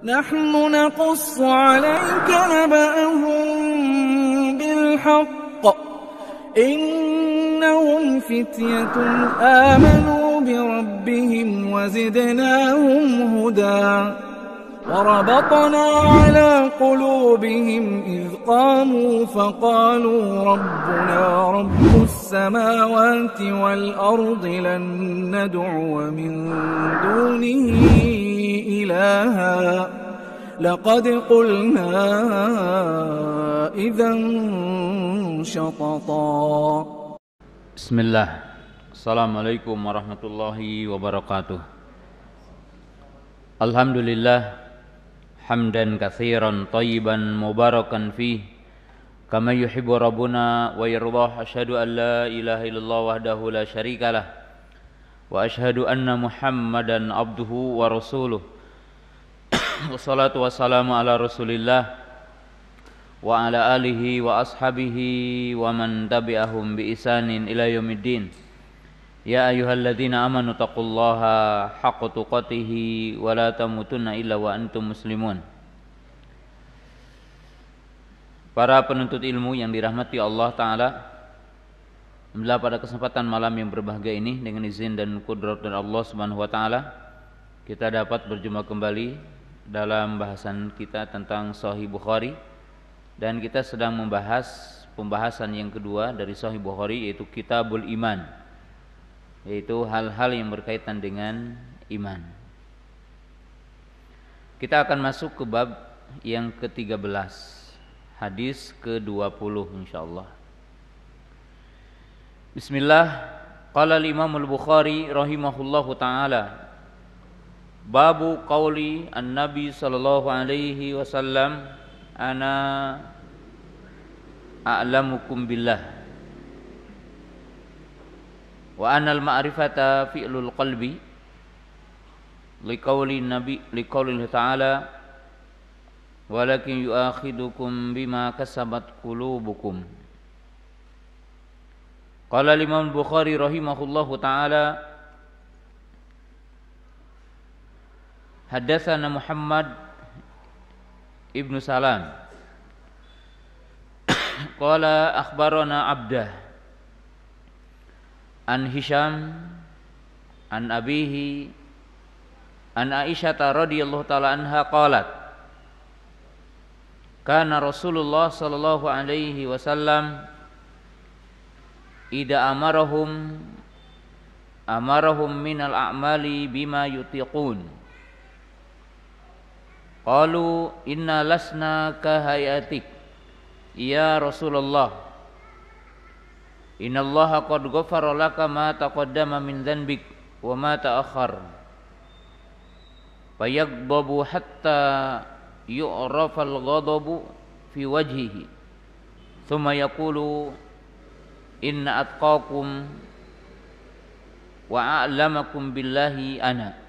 نحن نقص عليك نبأهم بالحق إنهم فتية آمنوا بربهم وزدناهم هدى وربطنا على قلوبهم إذ قاموا فقالوا ربنا رب السماوات والأرض لن ندعو من دونه إلها لقد قلنا إذا شططا. بسم الله. Assalamualaikum warahmatullahi wabarakatuh. Alhamdulillah hamdan katsiran thayyiban mubarakan fih kama yuhibbu rabbuna wa yardah. Asyhadu an la ilaha illallah wahdahu la syarikalah wa asyhadu anna Muhammadan abduhu wa rasuluh. Wassalatu wassalamu ala Rasulillah wa ala alihi wa ashabihi wa man tabi'ahum bi ihsanin ila yaumiddin. Ya ayyuhalladzina amanu taqullaha haqqa tuqatih wa la tamutunna illa wa antum muslimun. Para penuntut ilmu yang dirahmati Allah Ta'ala, alhamdulillah pada kesempatan malam yang berbahagia ini dengan izin dan kudrat dari Allah Subhanahu wa Ta'ala, kita dapat berjumpa kembali dalam bahasan kita tentang Sahih Bukhari, dan kita sedang membahas pembahasan yang kedua dari Sahih Bukhari, yaitu Kitabul Iman, yaitu hal-hal yang berkaitan dengan iman. Kita akan masuk ke bab yang ke-13, hadis ke-20 insyaallah. Bismillah. Qala al-Imam al-Bukhari rahimahullahu ta'ala, babu qauli an-nabi sallallahu alaihi wasallam ana a'lamukum billah wa anal ma'rifata fi'lul qalbi liqauli nabi liqauli ta'ala walakin yu'akhidukum bima kasabat qulubukum. Qala Imam Bukhari rahimahullahu ta'ala, haddatsana Muhammad ibnu Salam qala akhbarana Abdah an Hisham an abihi an Aisyah radhiyallahu ta'ala anha qalat kana Rasulullah sallallahu alaihi wasallam idza amarahum minal a'mali bima yutiqun qalu inna lasna kahayatik ya Rasulullah innallaha qad ghafara laka ma taqaddama min dhanbik wa ma ta'akhkhar fayagdabu hatta yu'rafal ghadabu fi wajhihi thumma yaqulu inna atqakum wa a'lamakum billahi ana.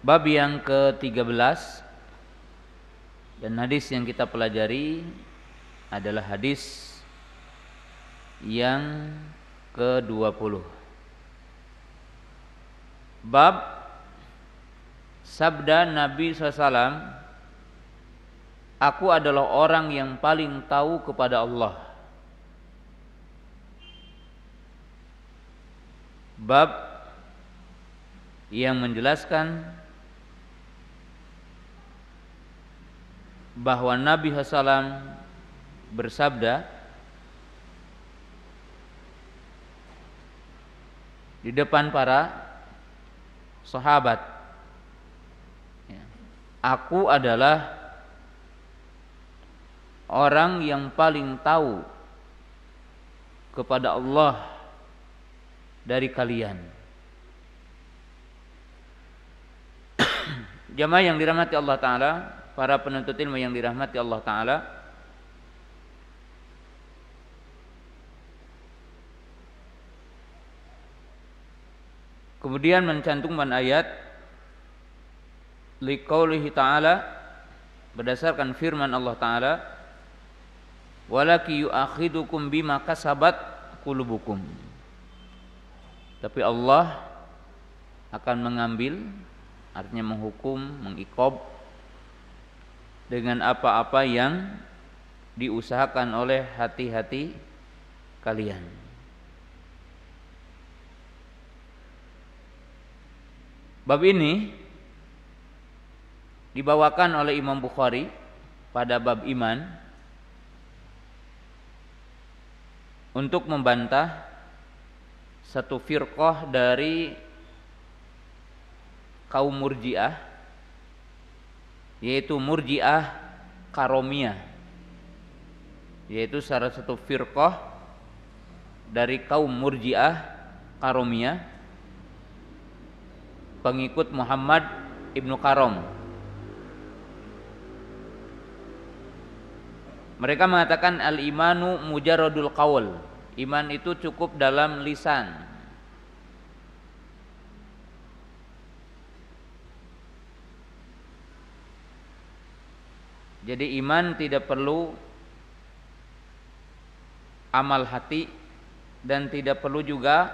Bab yang ke-13, dan hadis yang kita pelajari adalah hadis yang ke-20. Bab sabda Nabi SAW, aku adalah orang yang paling tahu kepada Allah. Bab yang menjelaskan bahwa Nabi SAW bersabda di depan para sahabat, aku adalah orang yang paling tahu kepada Allah dari kalian. Jamaah yang dirahmati Allah Ta'ala, para penuntut ilmu yang dirahmati Allah Ta'ala, kemudian mencantumkan ayat liqaulihi ta'ala, berdasarkan firman Allah Ta'ala, walaki yu'akhidukum bima kasabat qulubukum. Tapi Allah akan mengambil artinya menghukum, mengiqab dengan apa-apa yang diusahakan oleh hati-hati kalian. Bab ini dibawakan oleh Imam Bukhari pada bab iman untuk membantah satu firqah dari kaum Murji'ah, yaitu Murji'ah Karomiyah, yaitu salah satu firqah dari kaum Murji'ah Karomiyah, pengikut Muhammad ibnu Karom. Mereka mengatakan al-imanu mujarradul qaul, iman itu cukup dalam lisan. Jadi iman tidak perlu amal hati dan tidak perlu juga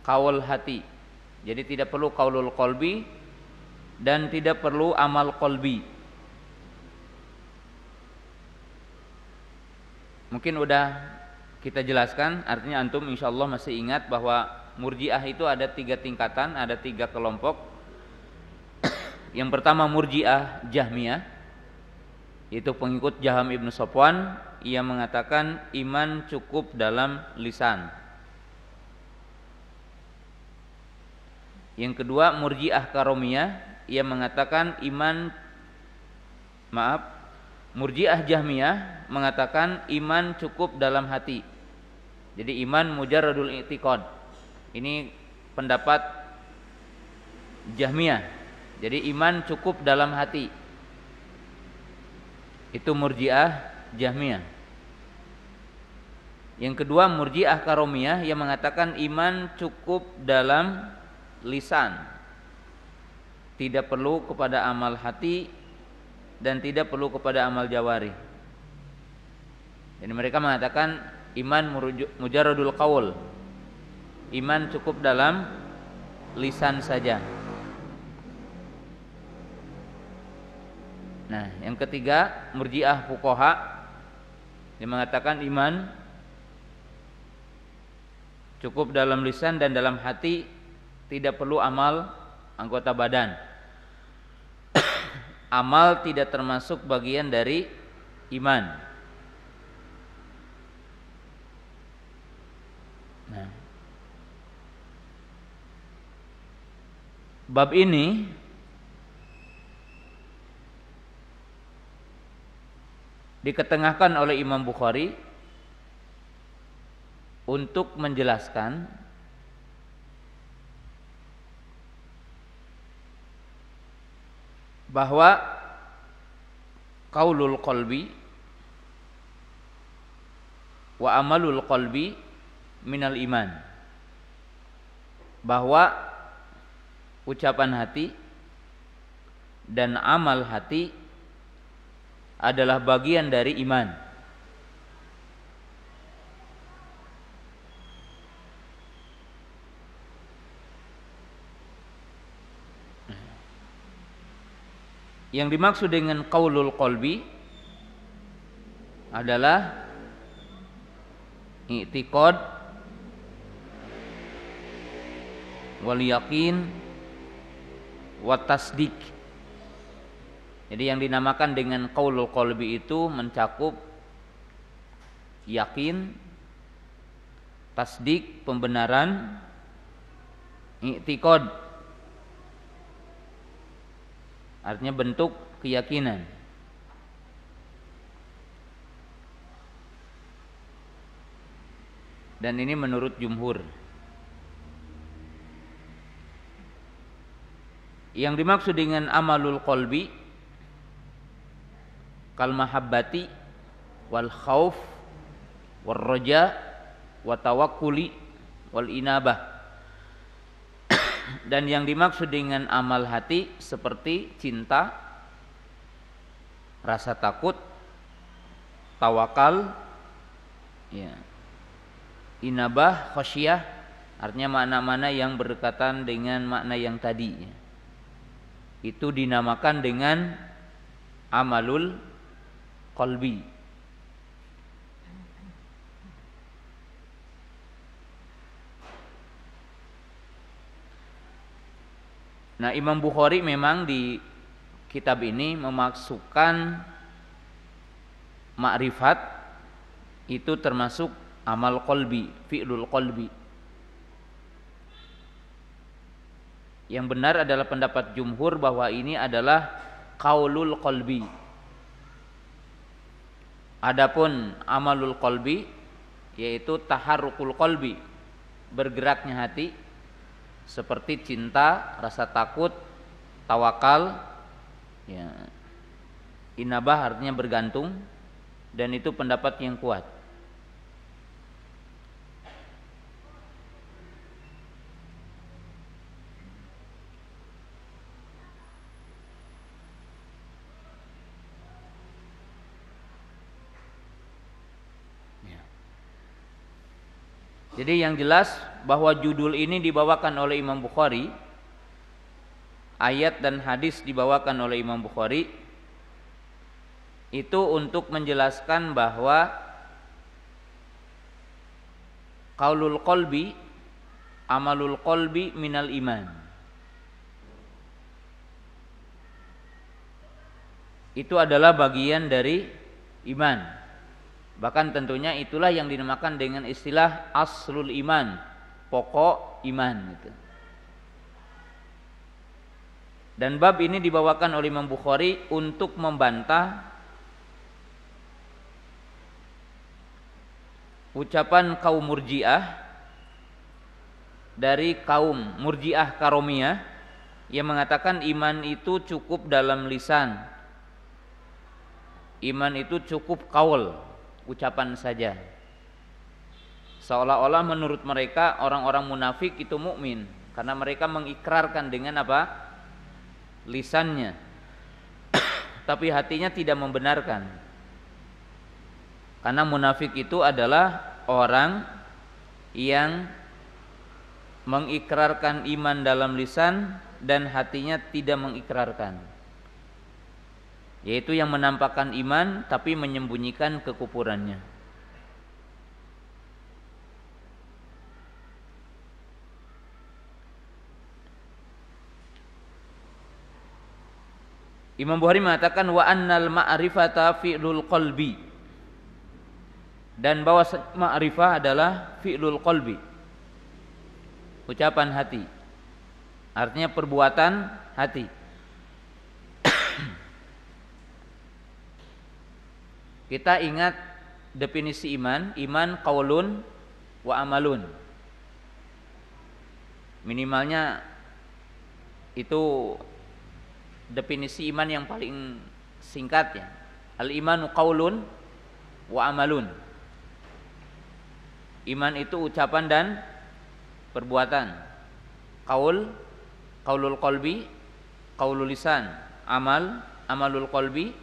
qaul hati. Jadi tidak perlu qaulul qalbi dan tidak perlu amal qalbi. Mungkin udah kita jelaskan, artinya antum insyaallah masih ingat bahwa Murji'ah itu ada 3 tingkatan, ada 3 kelompok. Yang pertama Murji'ah Jahmiyah, yaitu pengikut Jaham ibnu Safwan. Ia mengatakan iman cukup dalam lisan. Yang kedua Murji'ah Karomiyah, ia mengatakan Murji'ah Jahmiyah mengatakan iman cukup dalam hati. Jadi iman mujarradul i'tiqad. Ini pendapat Jahmiyah. Jadi iman cukup dalam hati. Itu Murji'ah Jahmiyah. Yang kedua Murji'ah Karomiyah yang mengatakan iman cukup dalam lisan. Tidak perlu kepada amal hati dan tidak perlu kepada amal jawari. Jadi mereka mengatakan iman mujarradul qaul. Iman cukup dalam lisan saja. Nah, yang ketiga Murji'ah fuqaha yang mengatakan iman cukup dalam lisan dan dalam hati, tidak perlu amal anggota badan. Amal tidak termasuk bagian dari iman. Nah, bab ini diketengahkan oleh Imam Bukhari untuk menjelaskan bahwa qaulul qalbi wa amalul qalbi minal iman, bahwa ucapan hati dan amal hati adalah bagian dari iman. Yang dimaksud dengan qaulul qalbi adalah i'tiqad wal yaqin wa tasdik. Jadi yang dinamakan dengan qaulul qalbi itu mencakup yakin, tasdik pembenaran, i'tiqad artinya bentuk keyakinan. Dan ini menurut jumhur. Yang dimaksud dengan amalul qalbi kal mahabbati wal khauf wal raja wa tawakkuli wal inabah. Dan yang dimaksud dengan amal hati seperti cinta, rasa takut, tawakal, ya, inabah, khasyah, artinya makna-makna yang berdekatan dengan makna yang tadi. itu dinamakan dengan amalul qalbi. Nah, Imam Bukhari memang di kitab ini memasukkan ma'rifat itu termasuk amal qalbi, fi'lul qalbi. Yang benar adalah pendapat jumhur bahwa ini adalah qaulul qalbi. Adapun amalul qalbi yaitu taharrukul qalbi, bergeraknya hati, seperti cinta, rasa takut, tawakal, ya, inabah artinya bergantung, dan itu pendapat yang kuat. Jadi yang jelas bahwa judul ini dibawakan oleh Imam Bukhari, ayat dan hadis dibawakan oleh Imam Bukhari itu untuk menjelaskan bahwa qaulul qalbi, amalul qalbi minal iman. Itu adalah bagian dari iman. Bahkan tentunya itulah yang dinamakan dengan istilah aslul iman, pokok iman gitu. Dan bab ini dibawakan oleh Imam Bukhari untuk membantah ucapan kaum Murji'ah dari kaum Murji'ah Karomiyah yang mengatakan iman itu cukup dalam lisan, iman itu cukup qaul, ucapan saja. Seolah-olah menurut mereka orang-orang munafik itu mukmin karena mereka mengikrarkan dengan apa? Lisannya. Tapi hatinya tidak membenarkan. Karena munafik itu adalah orang yang mengikrarkan iman dalam lisan dan hatinya tidak mengikrarkan, yaitu yang menampakkan iman tapi menyembunyikan kekufurannya. Imam Bukhari mengatakan wa annal ma'rifata fi'lul qalbi, dan bahwa ma'rifah adalah fi'lul qalbi, ucapan hati, artinya perbuatan hati. Kita ingat definisi iman, iman qaulun wa amalun. Minimalnya itu definisi iman yang paling singkat ya. Al-imanu qaulun wa amalun. Iman itu ucapan dan perbuatan. Qaul, qaulul qalbi, qaulul lisan. Amal, amalul qalbi,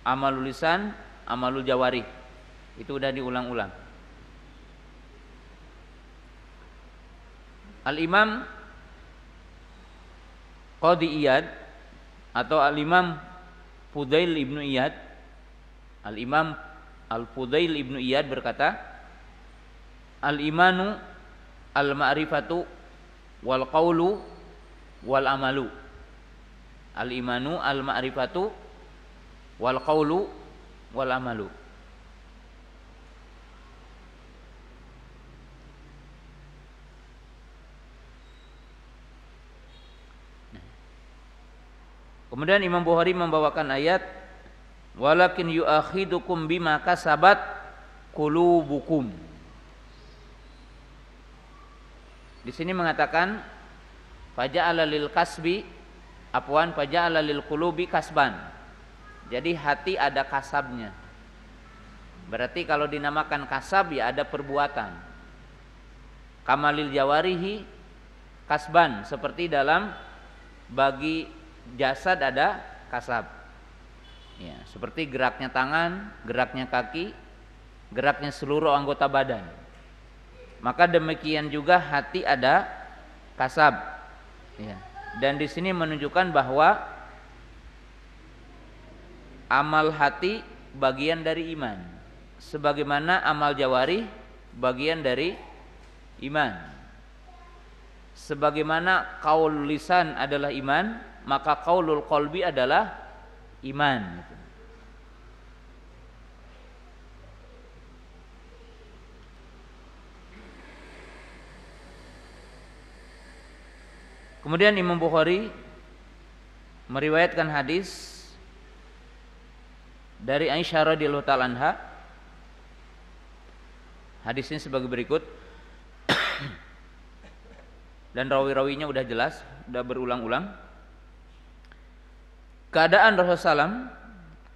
amalul lisan, amalul jawari. Itu sudah diulang-ulang. Al-Imam Qadhi Iyad atau Al-Imam Fudail ibnu Iyad, Al-Imam Al-Fudail ibnu Iyad berkata, Al-imanu al-ma'rifatu wal qawlu wal amalu. Al-imanu al-ma'rifatu wal qawlu wal amalu. Kemudian Imam Bukhari membawakan ayat walakin yu'akhidukum bima kasabat qulubukum. Di sini mengatakan faja'ala lil kasbi afwan faja'ala lil qulubi kasban. Jadi hati ada kasabnya. Berarti kalau dinamakan kasab ya ada perbuatan. Kamalil jawarihi kasban, seperti dalam bagi jasad ada kasab. Ya, seperti geraknya tangan, geraknya kaki, geraknya seluruh anggota badan. Maka demikian juga hati ada kasab. Ya. Dan di sini menunjukkan bahwa amal hati bagian dari iman, sebagaimana amal jawarih bagian dari iman. Sebagaimana qaul lisan adalah iman, maka qaulul qalbi adalah iman. Kemudian Imam Bukhari meriwayatkan hadis dari Aisyah radhiyallahu ta'ala anha. Hadis ini sebagai berikut. Dan rawi-rawinya udah jelas, udah berulang-ulang. Keadaan Rasulullah SAW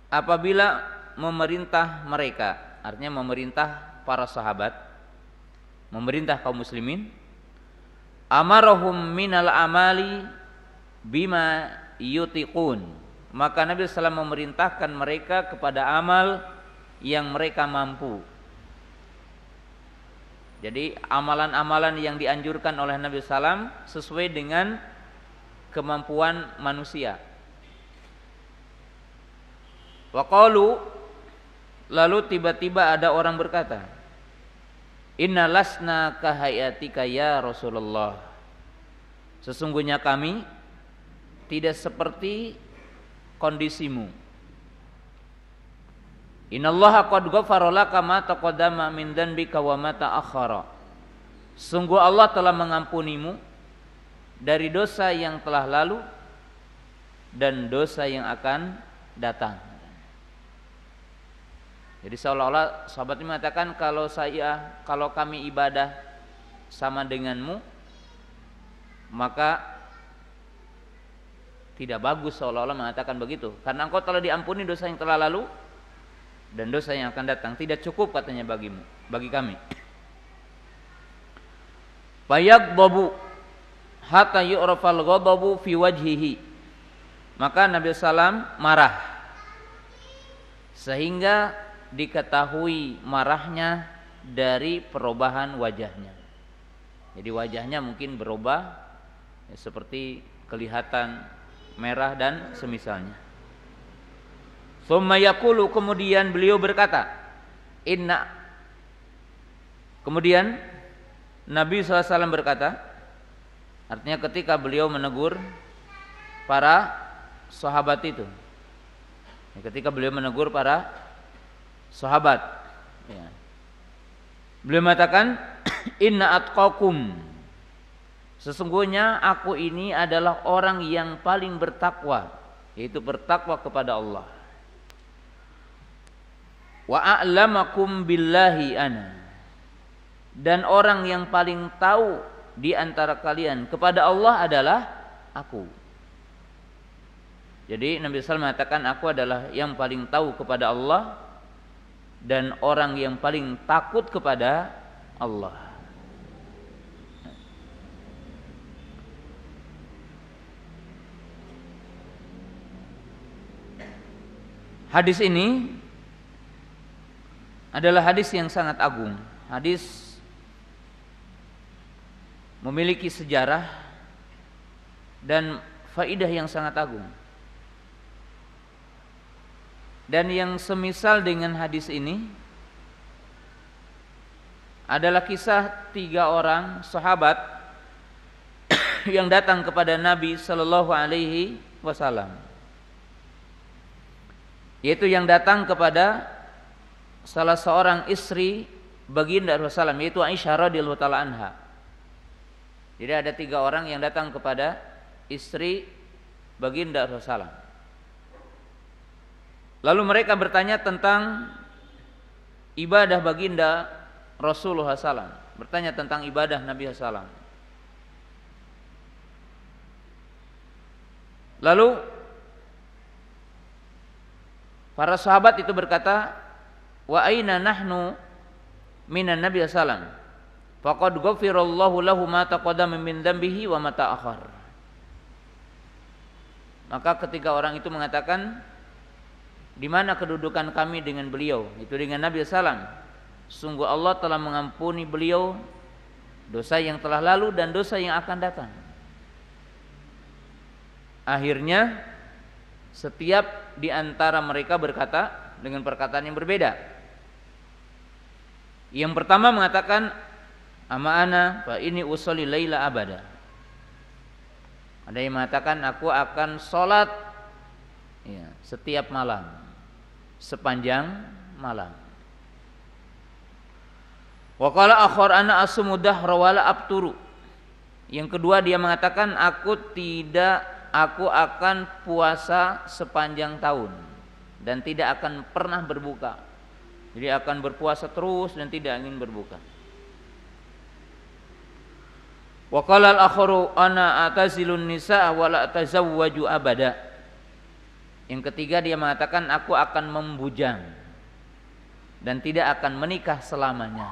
apabila memerintah mereka, artinya memerintah para sahabat, memerintah kaum muslimin, amarahum minal amali bima yutiqun, maka Nabi SAW memerintahkan mereka kepada amal yang mereka mampu. Jadi amalan-amalan yang dianjurkan oleh Nabi SAW sesuai dengan kemampuan manusia. Wa qalu, lalu tiba-tiba ada orang berkata, inna lasna kahayatika ya Rasulullah, sesungguhnya kami tidak seperti kondisimu. Innallaha qad ghafara laka ma taqaddama min dhanbika wa ma ta'akhkhara. Sungguh Allah telah mengampunimu dari dosa yang telah lalu dan dosa yang akan datang. Jadi seolah-olah sahabat ini mengatakan, kalau kami ibadah sama denganmu, maka tidak bagus, seolah-olah mengatakan begitu. Karena engkau telah diampuni dosa yang telah lalu dan dosa yang akan datang, tidak cukup katanya bagimu, bagi kami. Fayagdabu hatta yu'rafal ghadabu fi wajhihi. Maka Nabi SAW marah sehingga diketahui marahnya dari perubahan wajahnya. Jadi wajahnya mungkin berubah, ya, seperti kelihatan merah dan semisalnya. Tsumma yaqulu, kemudian beliau berkata, kemudian Nabi SAW berkata, artinya ketika beliau menegur para sahabat itu, ketika beliau menegur para sahabat, ya, beliau mengatakan, inna atqakum, sesungguhnya aku ini adalah orang yang paling bertakwa, yaitu bertakwa kepada Allah. Wa a'lamakum billahi ana, dan orang yang paling tahu di antara kalian kepada Allah adalah aku. Jadi Nabi SAW mengatakan, aku adalah yang paling tahu kepada Allah dan orang yang paling takut kepada Allah. Hadis ini adalah hadis yang sangat agung. Hadis memiliki sejarah dan faidah yang sangat agung. Dan yang semisal dengan hadis ini adalah kisah 3 orang sahabat yang datang kepada Nabi Sallallahu Alaihi Wasallam, yaitu yang datang kepada salah seorang istri baginda Rasulullah, yaitu Aisyah radhiyallahu ta'ala anha. Jadi ada 3 orang yang datang kepada istri baginda Rasulullah. Lalu mereka bertanya tentang ibadah baginda Rasulullah SAW, bertanya tentang ibadah Nabi SAW. Lalu para sahabat itu berkata, wa aina nahnu minan Nabi sallam faqad ghafirallahu lahu ma taqaddama min dzambihi wa ma ta'akhkhar. Maka ketiga orang itu mengatakan, di mana kedudukan kami dengan beliau, itu dengan Nabi sallam, sungguh Allah telah mengampuni beliau dosa yang telah lalu dan dosa yang akan datang. Akhirnya setiap di antara mereka berkata dengan perkataan yang berbeda. Yang pertama mengatakan, ama ana fa ini usolli laila abada. Ada yang mengatakan, aku akan sholat ya, setiap malam, sepanjang malam. Wa qala akhar ana asumu dahra wala abturu. Yang kedua dia mengatakan, aku akan puasa sepanjang tahun dan tidak akan pernah berbuka. Jadi akan berpuasa terus dan tidak ingin berbuka. Wa qala al-akharu ana atazilun nisaa wa la atazawwaju abada. Yang ketiga dia mengatakan, aku akan membujang dan tidak akan menikah selamanya.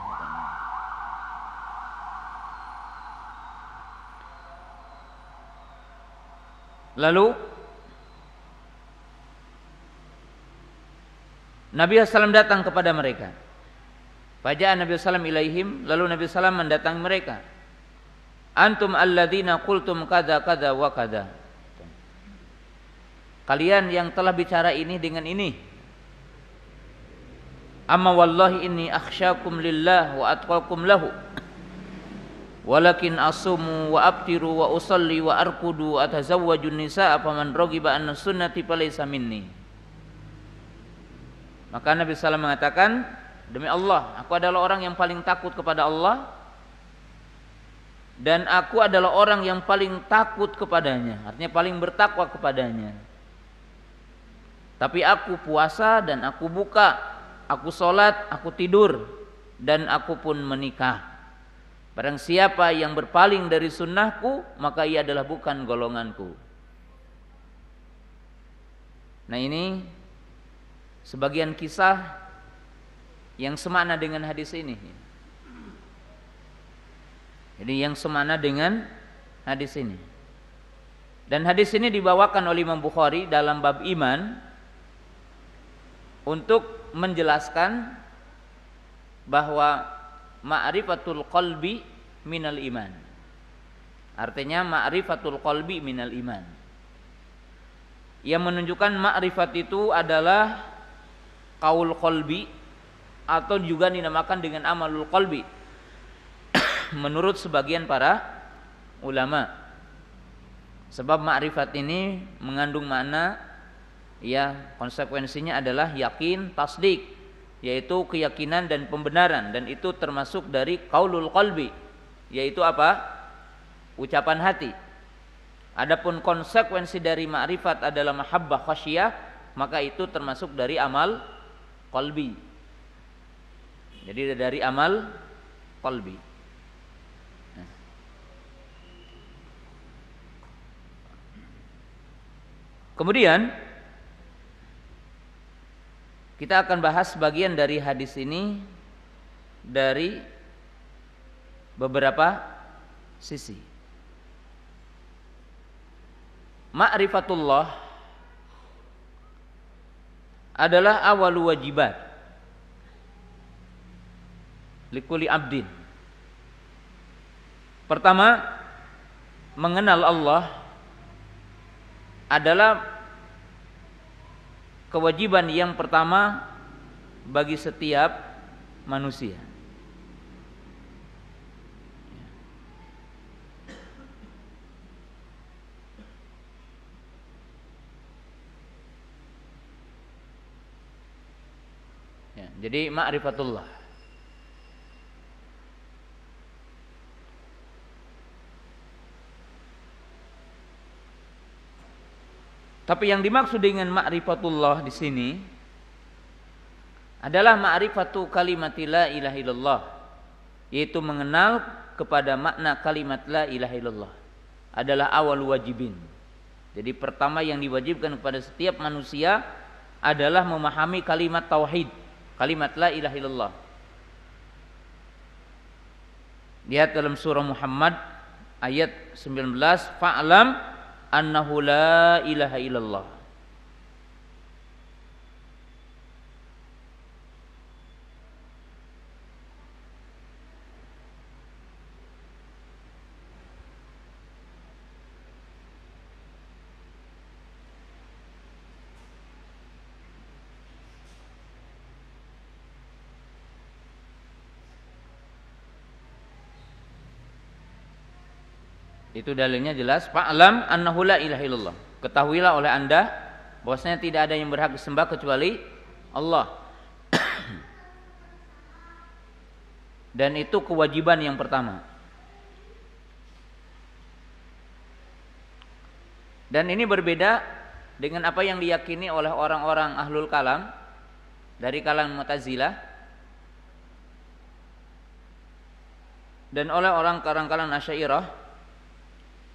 Lalu Nabi SAW datang kepada mereka. Faja'a Nabi SAW ilaihim, lalu Nabi SAW mendatangi mereka. Antum alladzina qultum kada kada wa kada. Kalian yang telah bicara ini dengan ini. Amma wallahi inni akhsyakum lillah wa atqakum lahu. Walakin asumu wa abtiru wa usalli wa arkudu wa atazawwajun nisaa faman raghiba an sunnati falaysa minni. Maka Nabi SAW mengatakan, demi Allah, aku adalah orang yang paling takut kepada Allah dan aku adalah orang yang paling takut kepadanya, artinya paling bertakwa kepadanya. Tapi aku puasa dan aku buka, aku sholat, aku tidur, dan aku pun menikah. Barang siapa yang berpaling dari sunnahku, maka ia adalah bukan golonganku. Nah ini sebagian kisah yang semakna dengan hadis ini. Jadi yang semakna dengan hadis ini. Dan hadis ini dibawakan oleh Imam Bukhari dalam bab iman untuk menjelaskan bahwa ma'rifatul qalbi minal iman. Artinya ma'rifatul qalbi minal iman. Yang menunjukkan ma'rifat itu adalah qaul qalbi atau juga dinamakan dengan amalul qalbi menurut sebagian para ulama. Sebab ma'rifat ini mengandung makna, ya, konsekuensinya adalah yakin, tasdik, yaitu keyakinan dan pembenaran, dan itu termasuk dari qaulul qalbi, yaitu apa? Ucapan hati. Adapun konsekuensi dari ma'rifat adalah mahabbah khasyiyah, maka itu termasuk dari amal qalbi. Jadi dari amal qalbi. Kemudian kita akan bahas bagian dari hadis ini dari beberapa sisi. Ma'rifatullah adalah awal wajibat likulli abdin. Pertama, mengenal Allah adalah kewajiban yang pertama bagi setiap manusia. Ya, jadi ma'rifatullah. Tapi yang dimaksud dengan ma'rifatullah di sini adalah ma'rifatu kalimati la ilaha illallah, yaitu mengenal kepada makna kalimat la ilaha illallah adalah awal wajibin. Jadi pertama yang diwajibkan kepada setiap manusia adalah memahami kalimat tauhid, kalimat la ilaha illallah. Lihat dalam surah Muhammad ayat 19, fa'lam annahu la ilaha illallah. Itu dalilnya jelas, fa'lam annahu la ilaha illallah. Ketahuilah oleh Anda bahwasanya tidak ada yang berhak disembah kecuali Allah. Dan itu kewajiban yang pertama. Dan ini berbeda dengan apa yang diyakini oleh orang-orang ahlul kalam dari kalangan Mu'tazilah dan oleh orang kalangan Asy'ariyah,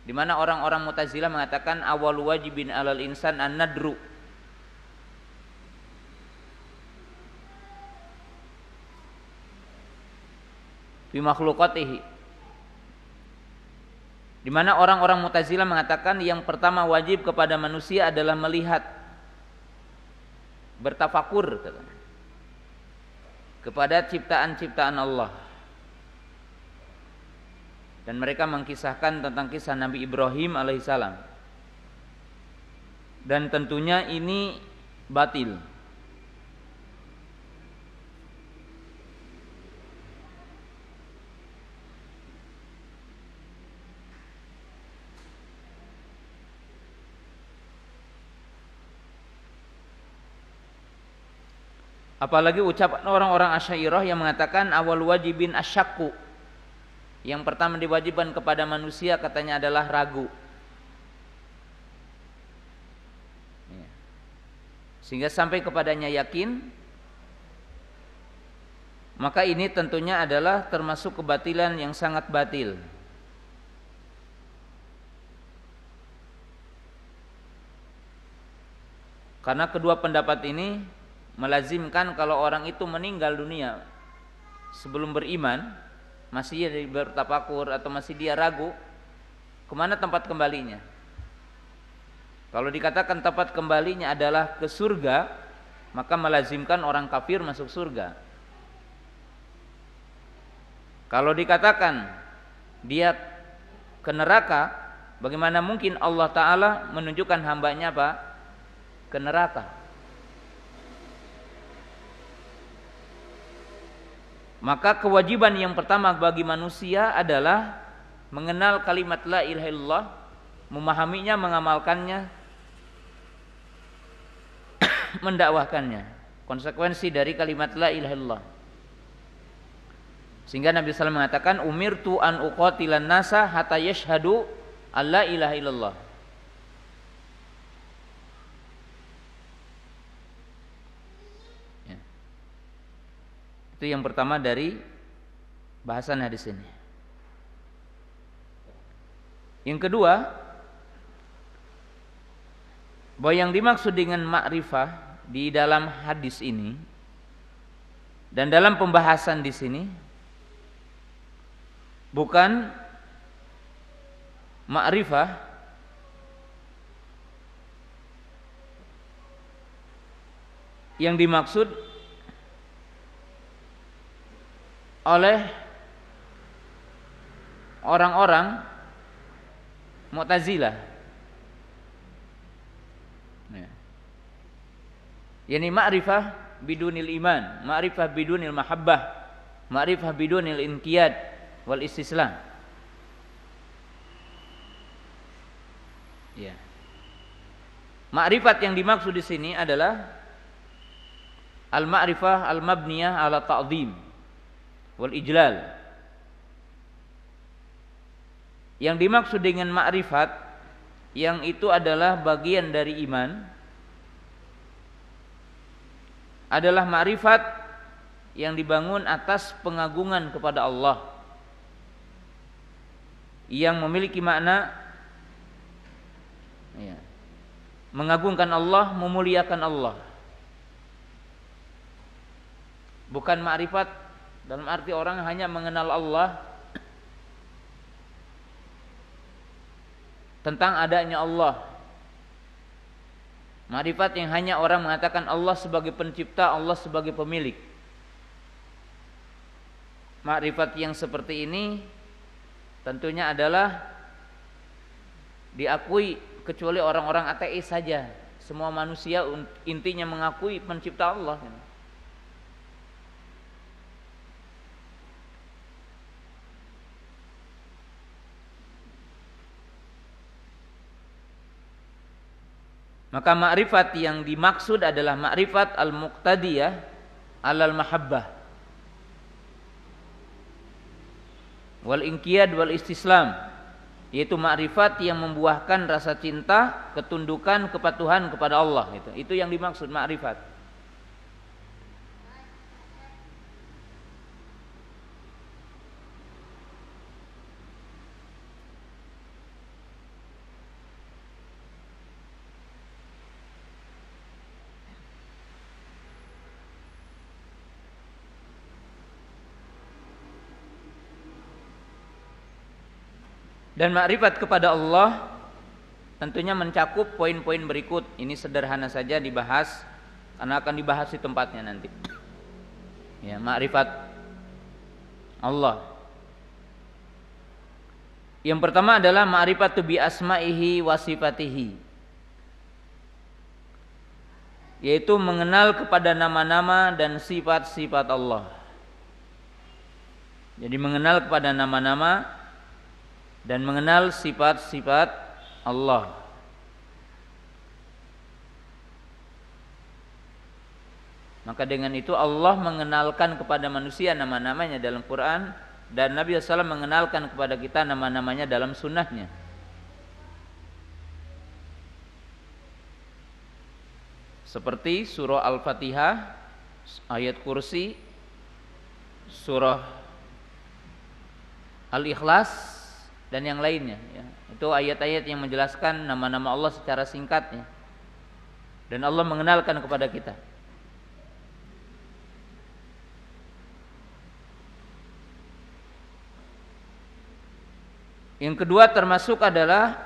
di mana orang-orang Mu'tazilah mengatakan awal wajibin alal insan an-nadru. Fi makhluqatihi. Di mana orang-orang Mu'tazilah mengatakan yang pertama wajib kepada manusia adalah melihat, bertafakur kepada ciptaan-ciptaan Allah. Dan mereka mengkisahkan tentang kisah Nabi Ibrahim alaihissalam. Dan tentunya ini batil. Apalagi ucapan orang-orang Asy'ariyah yang mengatakan awal wajibin asyakku. Yang pertama diwajibkan kepada manusia katanya adalah ragu. Sehingga sampai kepadanya yakin. Maka ini tentunya adalah termasuk kebatilan yang sangat batil. Karena kedua pendapat ini melazimkan kalau orang itu meninggal dunia sebelum beriman, masih dia bertafakur atau masih dia ragu, kemana tempat kembalinya? Kalau dikatakan tempat kembalinya adalah ke surga, maka melazimkan orang kafir masuk surga. Kalau dikatakan dia ke neraka, bagaimana mungkin Allah Ta'ala menunjukkan hambanya apa? Ke neraka. Maka kewajiban yang pertama bagi manusia adalah mengenal kalimat la ilaha illallah, memahaminya, mengamalkannya, mendakwahkannya. Konsekuensi dari kalimat la ilaha illallah. Sehingga Nabi SAW mengatakan umirtu an uqatilan nasa hatta yashhadu alla ilaha illallah. Itu yang pertama dari bahasan hadis ini. Yang kedua, bahwa yang dimaksud dengan ma'rifah di dalam hadis ini dan dalam pembahasan di sini bukan ma'rifah yang dimaksud oleh orang-orang Mu'tazilah. Yani ma'rifah bidunil iman, ma'rifah bidunil mahabbah, ma'rifah bidunil inqiyad wal istislam. Ya. Ma'rifat yang dimaksud di sini adalah al-ma'rifah al-mabniyah ala ta'zim wal ijlal. Yang dimaksud dengan ma'rifat yang itu adalah bagian dari iman adalah ma'rifat yang dibangun atas pengagungan kepada Allah, yang memiliki makna mengagungkan Allah, memuliakan Allah. Bukan ma'rifat dalam arti orang hanya mengenal Allah, tentang adanya Allah. Ma'rifat yang hanya orang mengatakan Allah sebagai pencipta, Allah sebagai pemilik. Ma'rifat yang seperti ini tentunya adalah diakui kecuali orang-orang ateis saja. Semua manusia intinya mengakui pencipta Allah. Maka ma'rifat yang dimaksud adalah ma'rifat al-muqtadiyah alal mahabbah wal inqiyad wal istislam, yaitu ma'rifat yang membuahkan rasa cinta, ketundukan, kepatuhan kepada Allah. Itu yang dimaksud ma'rifat. Dan makrifat kepada Allah tentunya mencakup poin-poin berikut. Ini sederhana saja dibahas karena akan dibahas di tempatnya nanti. Ya, makrifat Allah. Yang pertama adalah ma'rifatu bi asma'ihi wa sifatihi, yaitu mengenal kepada nama-nama dan sifat-sifat Allah. Jadi mengenal kepada nama-nama dan mengenal sifat-sifat Allah. Maka dengan itu Allah mengenalkan kepada manusia nama-namanya dalam Quran, dan Nabi SAW mengenalkan kepada kita nama-namanya dalam sunnahnya. Seperti surah Al-Fatihah, ayat kursi, surah Al-Ikhlas, dan yang lainnya, ya. Itu ayat-ayat yang menjelaskan nama-nama Allah secara singkatnya, dan Allah mengenalkan kepada kita. Yang kedua termasuk adalah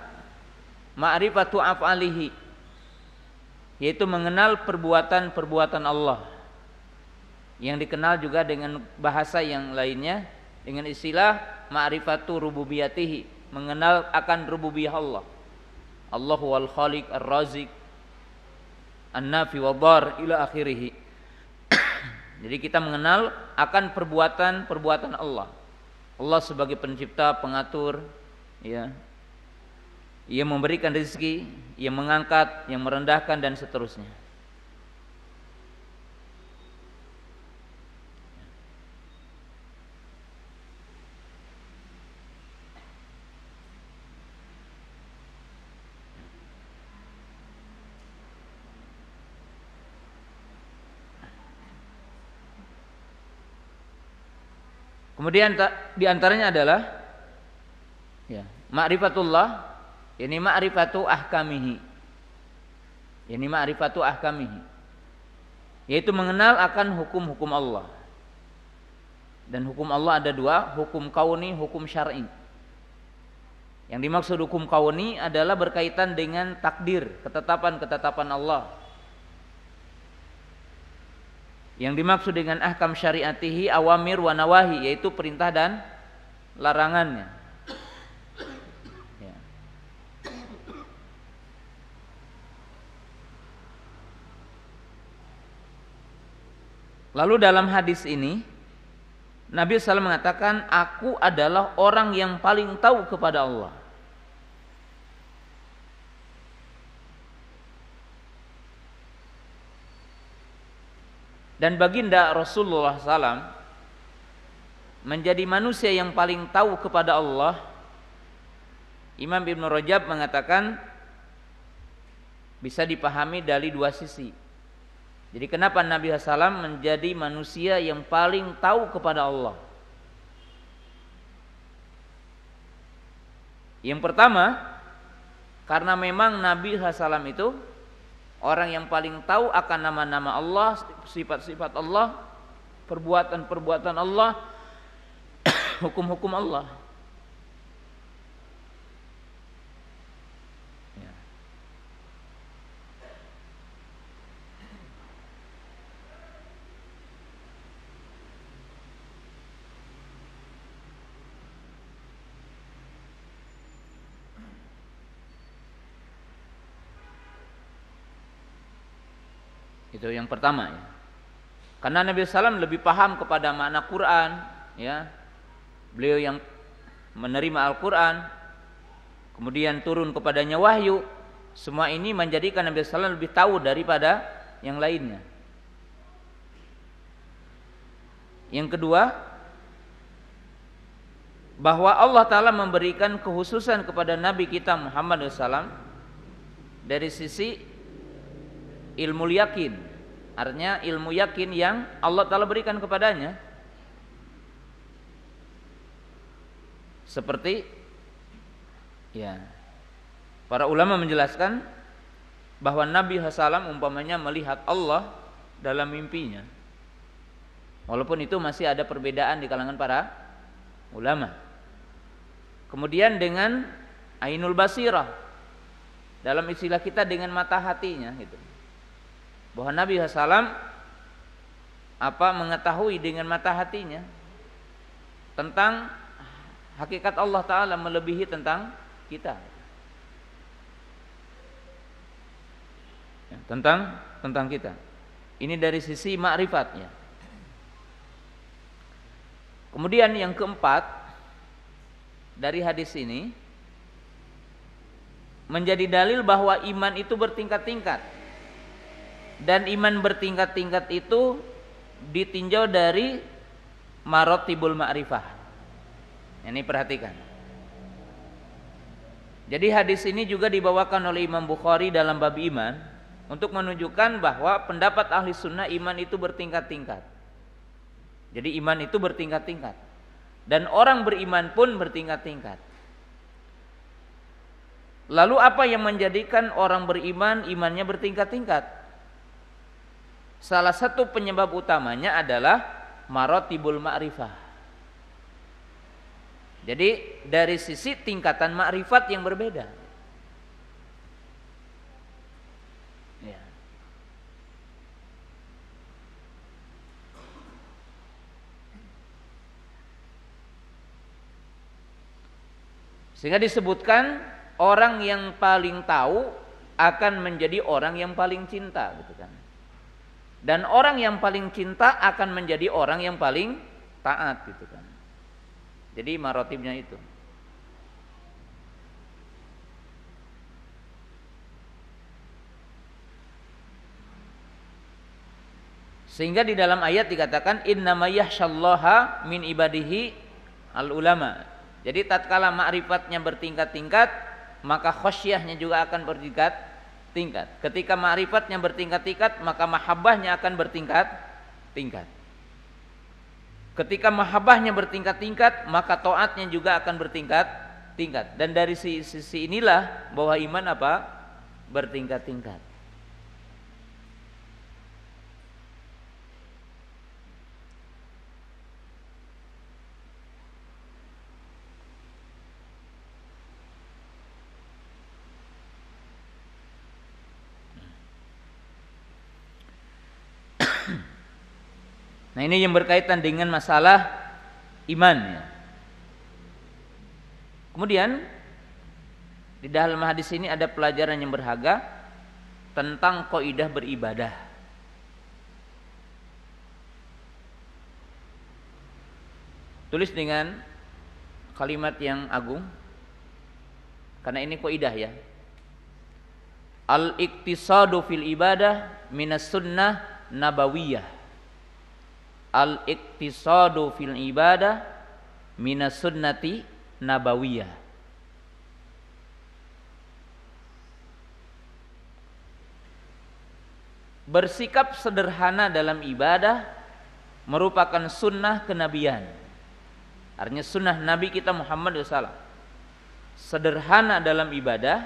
ma'rifatu af'alihi, yaitu mengenal perbuatan-perbuatan Allah, yang dikenal juga dengan bahasa yang lainnya dengan istilah ma'rifatu rububiyatihi, mengenal akan rububiyah Allah. Allahu wal khaliq ar-razik an-nafi wa dar ila akhirih. Jadi kita mengenal akan perbuatan-perbuatan Allah. Allah sebagai pencipta, pengatur, ya. Ia memberikan rezeki, ia mengangkat, yang merendahkan, dan seterusnya. Kemudian di antaranya adalah ya, ma'rifatullah, yani ma'rifatu ahkamihi. Yani ma'rifatu ahkamihi, yaitu mengenal akan hukum-hukum Allah. Dan hukum Allah ada dua, hukum kauni, hukum syar'i. Yang dimaksud hukum kauni adalah berkaitan dengan takdir, ketetapan-ketetapan Allah. Yang dimaksud dengan ahkam syariatihi awamir wa nawahi, yaitu perintah dan larangannya. Ya. Lalu dalam hadis ini Nabi SAW mengatakan, aku adalah orang yang paling tahu kepada Allah. Dan baginda Rasulullah SAW menjadi manusia yang paling tahu kepada Allah. Imam Ibn Rajab mengatakan bisa dipahami dari dua sisi. Jadi kenapa Nabi SAW menjadi manusia yang paling tahu kepada Allah? Yang pertama, karena memang Nabi SAW itu orang yang paling tahu akan nama-nama Allah, sifat-sifat Allah, perbuatan-perbuatan Allah, hukum-hukum Allah. Ya. Itu yang pertama, ya. Karena Nabi SAW lebih paham kepada makna Quran, ya. Beliau yang menerima Al-Quran, kemudian turun kepadanya wahyu, Semua ini menjadikan Nabi SAW lebih tahu daripada yang lainnya. Yang kedua, bahwa Allah Ta'ala memberikan kekhususan kepada Nabi kita Muhammad SAW dari sisi ilmu yakin. Artinya ilmu yakin yang Allah Ta'ala berikan kepadanya. Seperti ya, para ulama menjelaskan bahwa Nabi SAW umpamanya melihat Allah dalam mimpinya. Walaupun itu masih ada perbedaan di kalangan para ulama. Kemudian dengan ainul basirah, dalam istilah kita dengan mata hatinya gitu. Bahwa Nabi SAW mengetahui dengan mata hatinya tentang hakikat Allah Ta'ala melebihi tentang kita. Ya, tentang kita. Ini dari sisi ma'rifatnya. Kemudian yang keempat dari hadis ini menjadi dalil bahwa iman itu bertingkat-tingkat. Dan iman bertingkat-tingkat itu ditinjau dari maratibul ma'rifah. Ini perhatikan. Jadi hadis ini juga dibawakan oleh Imam Bukhari dalam bab iman untuk menunjukkan bahwa pendapat ahli sunnah iman itu bertingkat-tingkat. Jadi iman itu bertingkat-tingkat. Dan orang beriman pun bertingkat-tingkat. Lalu apa yang menjadikan orang beriman imannya bertingkat-tingkat? Salah satu penyebab utamanya adalah maratibul ma'rifah. Jadi dari sisi tingkatan makrifat yang berbeda. Ya. Sehingga disebutkan orang yang paling tahu akan menjadi orang yang paling cinta, gitu kan. Dan orang yang paling cinta akan menjadi orang yang paling taat, gitu kan. Jadi maratibnya itu. Sehingga di dalam ayat dikatakan innama yakhsyallaha min ibadihi al ulama. Jadi tatkala ma'rifatnya bertingkat-tingkat, maka khasyahnya juga akan bertingkat-tingkat. Ketika ma'rifatnya bertingkat-tingkat, maka mahabbahnya akan bertingkat-tingkat. Ketika mahabbahnya bertingkat-tingkat, maka taatnya juga akan bertingkat-tingkat. Dan dari sisi inilah bahwa iman bertingkat-tingkat. Nah, ini yang berkaitan dengan masalah iman. Kemudian di dalam hadis ini ada pelajaran yang berharga tentang kaidah beribadah. Tulis dengan kalimat yang agung, karena ini kaidah ya. Al-iktisadu fil ibadah minas sunnah nabawiyah. Al-iktisadu fil ibadah minas sunnati nabawiyah. Bersikap sederhana dalam ibadah merupakan sunnah kenabian. Artinya sunnah Nabi kita Muhammad SAW. Sederhana dalam ibadah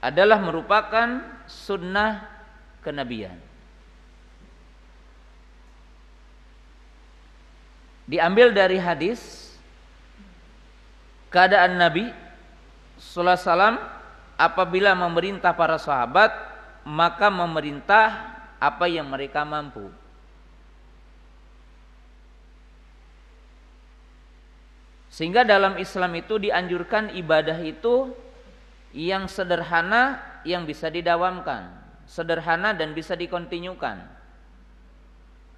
adalah merupakan sunnah kenabian. Diambil dari hadis keadaan Nabi sallallahu alaihi wasallam apabila memerintah para sahabat, maka memerintah apa yang mereka mampu. Sehingga dalam Islam itu dianjurkan ibadah itu yang sederhana yang bisa didawamkan, sederhana dan bisa dikontinyukan.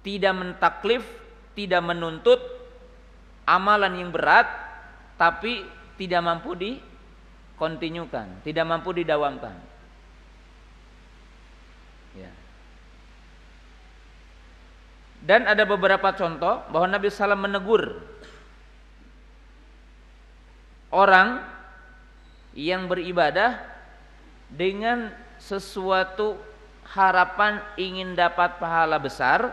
Tidak mentaklif, tidak menuntut amalan yang berat tapi tidak mampu kontinukan, tidak mampu didawamkan. Ya. Dan ada beberapa contoh bahwa Nabi SAW menegur orang yang beribadah dengan sesuatu harapan ingin dapat pahala besar,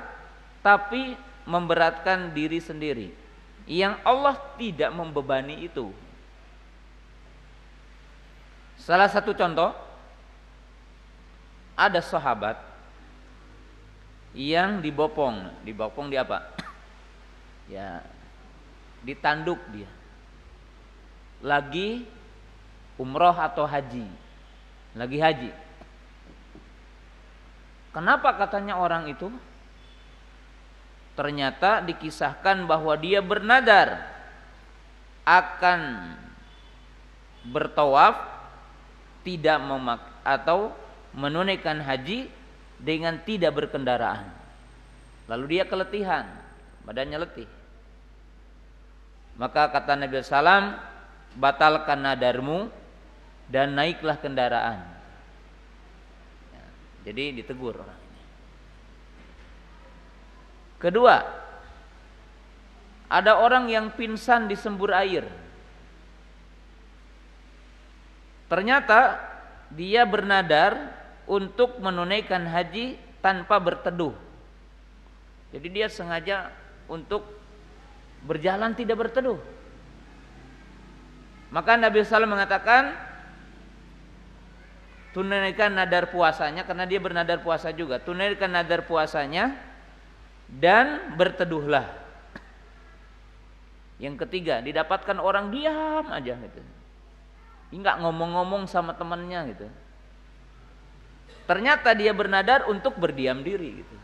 tapi memberatkan diri sendiri, yang Allah tidak membebani itu. Salah satu contoh, ada sahabat yang dibopong di apa? Ya, ditanduk dia. Lagi umroh atau haji. Lagi haji. Kenapa katanya orang itu? Ternyata dikisahkan bahwa dia bernadar akan bertawaf, tidak atau menunaikan haji dengan tidak berkendaraan. Lalu dia keletihan, badannya letih. Maka kata Nabi SAW, batalkan nadarmu dan naiklah kendaraan. Ya, jadi ditegur orang ini. Kedua, ada orang yang pingsan di sembur air. Ternyata dia bernadar untuk menunaikan haji tanpa berteduh. Jadi dia sengaja untuk berjalan tidak berteduh. Maka Nabi SAW mengatakan, tunaikan nadar puasanya, karena dia bernadar puasa juga. Tunaikan nadar puasanya dan berteduhlah. Yang ketiga, didapatkan orang diam aja gitu. Enggak ngomong-ngomong sama temannya gitu. Ternyata dia bernadar untuk berdiam diri gitu.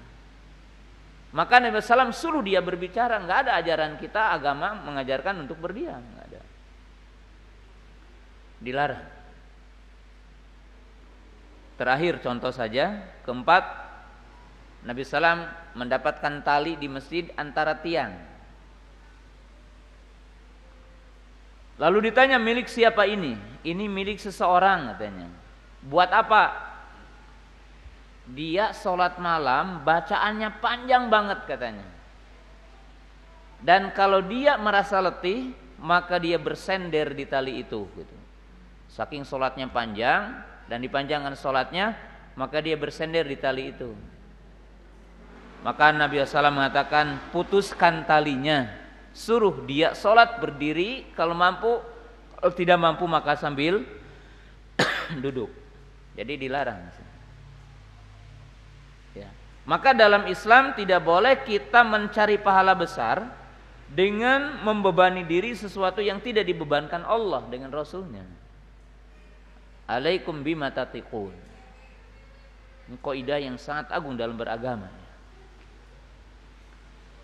Maka Nabi SAW suruh dia berbicara. Enggak ada ajaran kita agama mengajarkan untuk berdiam, enggak ada. Dilarang. Terakhir contoh saja, keempat, Nabi SAW mendapatkan tali di masjid antara tiang. Lalu ditanya, milik siapa ini? Ini milik seseorang katanya. Buat apa? Dia sholat malam, bacaannya panjang banget katanya. Dan kalau dia merasa letih, maka dia bersender di tali itu gitu. Saking sholatnya panjang dan dipanjangkan sholatnya, maka dia bersender di tali itu. Maka Nabi SAW mengatakan, putuskan talinya, suruh dia sholat berdiri, kalau mampu, kalau tidak mampu maka sambil duduk. Jadi dilarang. Ya. Maka dalam Islam tidak boleh kita mencari pahala besar dengan membebani diri sesuatu yang tidak dibebankan Allah dengan Rasulnya. Alaikum bima tatiqun. Ini kaidah yang sangat agung dalam beragama.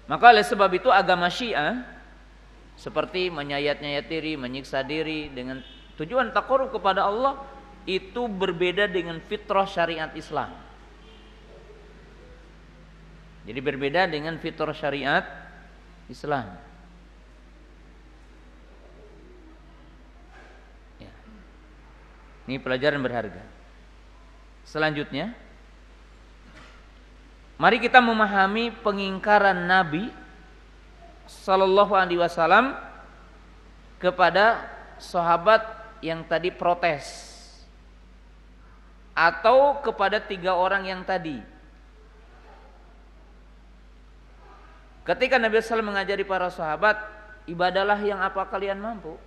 Maka oleh sebab itu agama Syiah seperti menyayat-nyayat diri, menyiksa diri dengan tujuan taqarrub kepada Allah, itu berbeda dengan fitrah syariat Islam. Jadi berbeda dengan fitrah syariat Islam. Ya. Ini pelajaran berharga. Selanjutnya, mari kita memahami pengingkaran Nabi Sallallahu Alaihi Wasallam kepada sahabat yang tadi protes, atau kepada 3 orang yang tadi. Ketika Nabi SAW mengajari para sahabat, ibadahlah yang apa kalian mampu.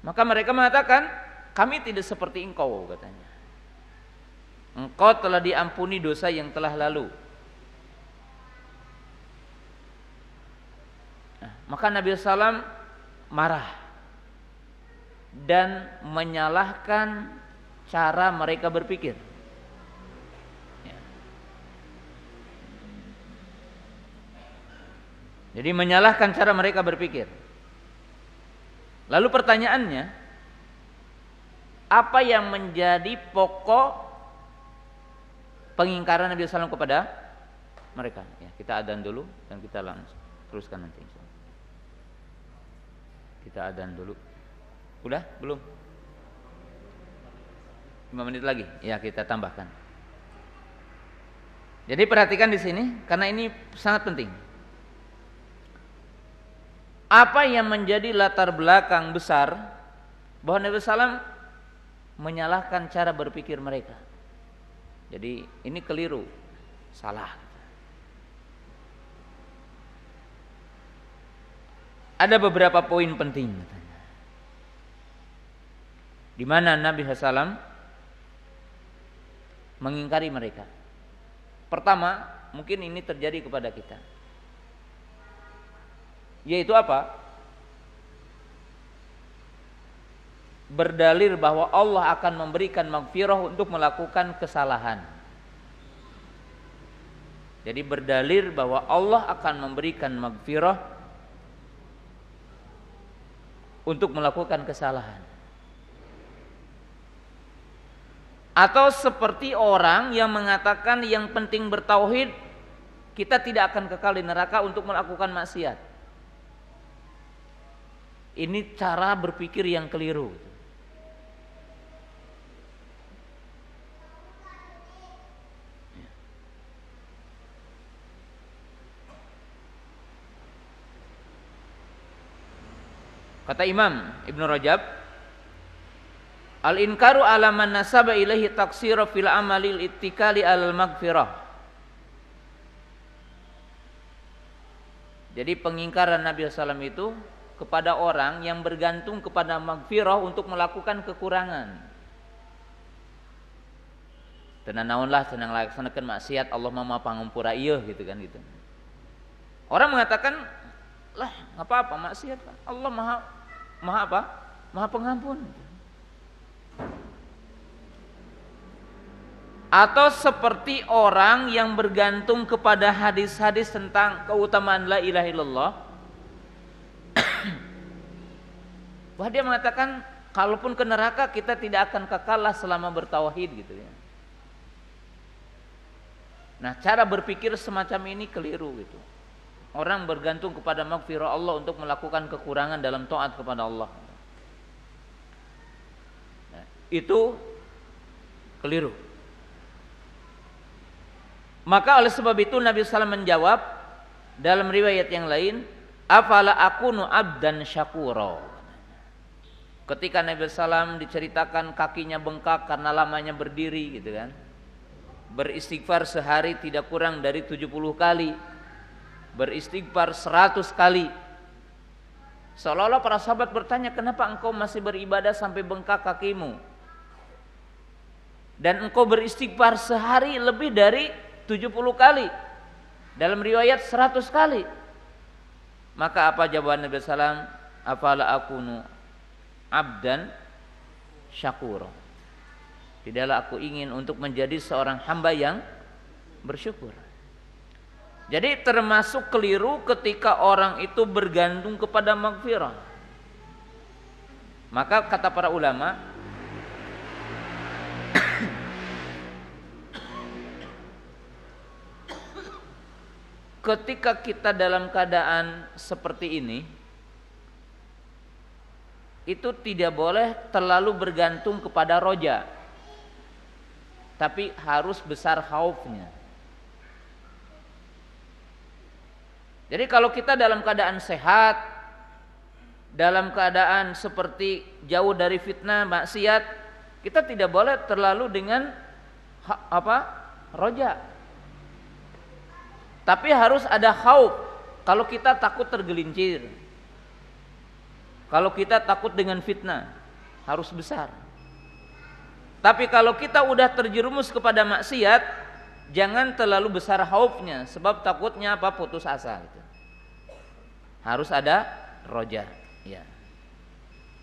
Maka mereka mengatakan, kami tidak seperti engkau katanya. Engkau telah diampuni dosa yang telah lalu. Nah, maka Nabi SAW marah dan menyalahkan cara mereka berpikir. Jadi menyalahkan cara mereka berpikir. Lalu pertanyaannya, apa yang menjadi pokok pengingkaran Nabi SAW kepada mereka? Ya, kita adzan dulu dan kita langsung teruskan nanti. Kita adzan dulu. Udah? Belum? 5 menit lagi. Ya, kita tambahkan. Jadi perhatikan di sini karena ini sangat penting. Apa yang menjadi latar belakang besar bahwa Nabi SAW menyalahkan cara berpikir mereka. Jadi ini keliru, salah. Ada beberapa poin penting di mana Nabi SAW mengingkari mereka. Pertama, mungkin ini terjadi kepada kita, yaitu apa? Berdalil bahwa Allah akan memberikan maghfirah untuk melakukan kesalahan. Jadi berdalil bahwa Allah akan memberikan maghfirah untuk melakukan kesalahan. Atau seperti orang yang mengatakan yang penting bertauhid, kita tidak akan kekal di neraka untuk melakukan maksiat. Ini cara berpikir yang keliru. Kata Imam Ibn Rajab, al-inkaru ala man nasaba ilaihi taqsira fil amalil ittikali alal maghfirah. Jadi pengingkaran Nabi SAW itu kepada orang yang bergantung kepada maghfirah untuk melakukan kekurangan. Tenan naonlah senang laksanakeun maksiat Allah mah pangampura ieu gitu kan gitu. Orang mengatakan, lah enggak apa-apa maksiat, Allah Maha apa? Maha pengampun. Atau seperti orang yang bergantung kepada hadis-hadis tentang keutamaan la ilaha illallah. Wah, dia mengatakan kalaupun ke neraka kita tidak akan kekalah selama bertauhid gitu ya. Nah, cara berpikir semacam ini keliru gitu. Orang bergantung kepada maghfirah Allah untuk melakukan kekurangan dalam taat kepada Allah. Nah, itu keliru. Maka oleh sebab itu Nabi SAW menjawab dalam riwayat yang lain, afala akunu abdan syakura. Ketika Nabi SAW diceritakan kakinya bengkak karena lamanya berdiri gitu kan, beristighfar sehari tidak kurang dari 70 kali, beristighfar 100 kali. Seolah-olah para sahabat bertanya, kenapa engkau masih beribadah sampai bengkak kakimu? Dan engkau beristighfar sehari lebih dari 70 kali. Dalam riwayat 100 kali. Maka apa jawaban Nabi SAW? Afala akunu abdan syakura. Tidaklah aku ingin untuk menjadi seorang hamba yang bersyukur. Jadi termasuk keliru ketika orang itu bergantung kepada maghfirah. Maka kata para ulama, ketika kita dalam keadaan seperti ini, itu tidak boleh terlalu bergantung kepada roja, tapi harus besar khaufnya. Jadi kalau kita dalam keadaan sehat, dalam keadaan seperti jauh dari fitnah, maksiat, kita tidak boleh terlalu dengan roja. Tapi harus ada khauf. Kalau kita takut tergelincir, kalau kita takut dengan fitnah, harus besar. Tapi kalau kita udah terjerumus kepada maksiat, jangan terlalu besar khaufnya, sebab takutnya putus asa gitu. Harus ada roja. Ya.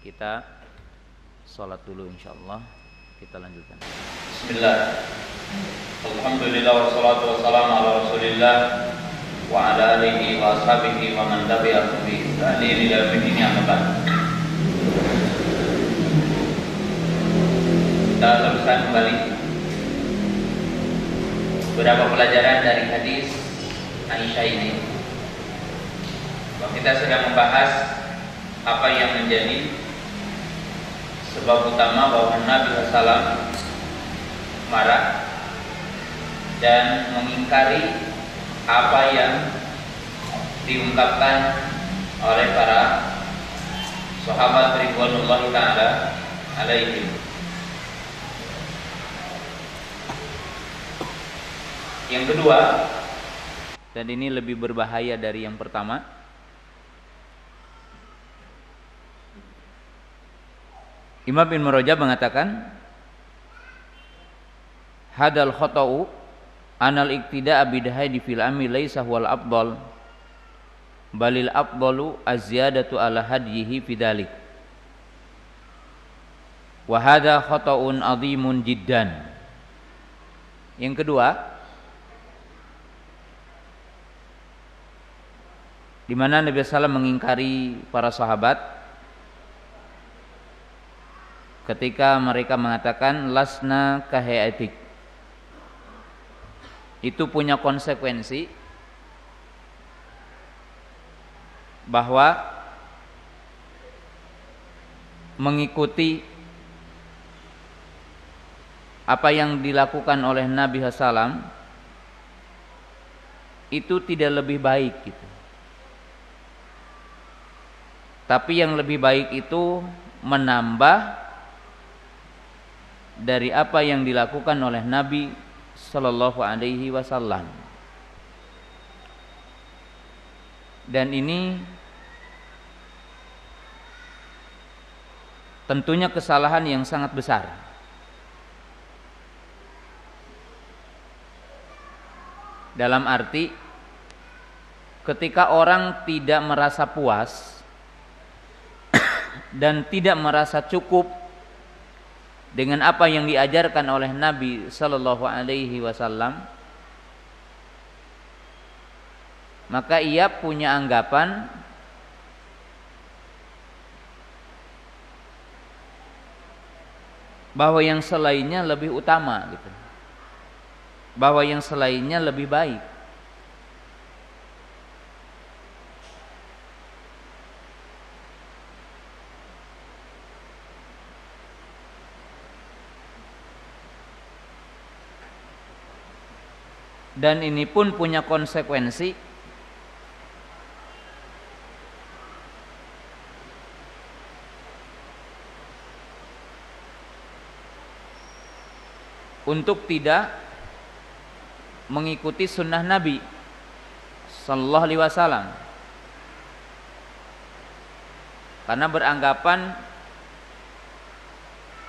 Kita sholat dulu insyaallah. Kita lanjutkan. Bismillah. Alhamdulillah wassalatu wassalamu ala Rasulillah wa ala alihi wa ashabihi wa man tabi'ahum bi ihsan ila yaumil qiyamah. Kita teruskan kembali beberapa pelajaran dari hadis Aisyah ini. Kita sedang membahas apa yang menjadi sebab utama bahwa Nabi SAW marah dan mengingkari apa yang diungkapkan oleh para sahabat ridwanullahi ta'ala alaihim. Yang kedua, dan ini lebih berbahaya dari yang pertama, Imam bin Rajab mengatakan, hadal khata'u anal iktida'a bidahai di fil amri laisa huwal afdal balil afdalu az-ziyadatu ala hadyihi fidalik wa hadha khata'un 'azimun jiddan. Yang kedua, di mana Nabi SAW mengingkari para sahabat ketika mereka mengatakan lasna kahayatik. Itu punya konsekuensi bahwa mengikuti apa yang dilakukan oleh Nabi SAW itu tidak lebih baik gitu. Tapi yang lebih baik itu menambah dari apa yang dilakukan oleh Nabi Sallallahu Alaihi Wasallam. Dan ini tentunya kesalahan yang sangat besar. Dalam arti ketika orang tidak merasa puas dan tidak merasa cukup dengan apa yang diajarkan oleh Nabi Sallallahu Alaihi Wasallam, maka ia punya anggapan bahwa yang selainnya lebih utama gitu, bahwa yang selainnya lebih baik. Dan ini pun punya konsekuensi untuk tidak mengikuti sunnah Nabi Sallallahu Alaihi Wasallam, karena beranggapan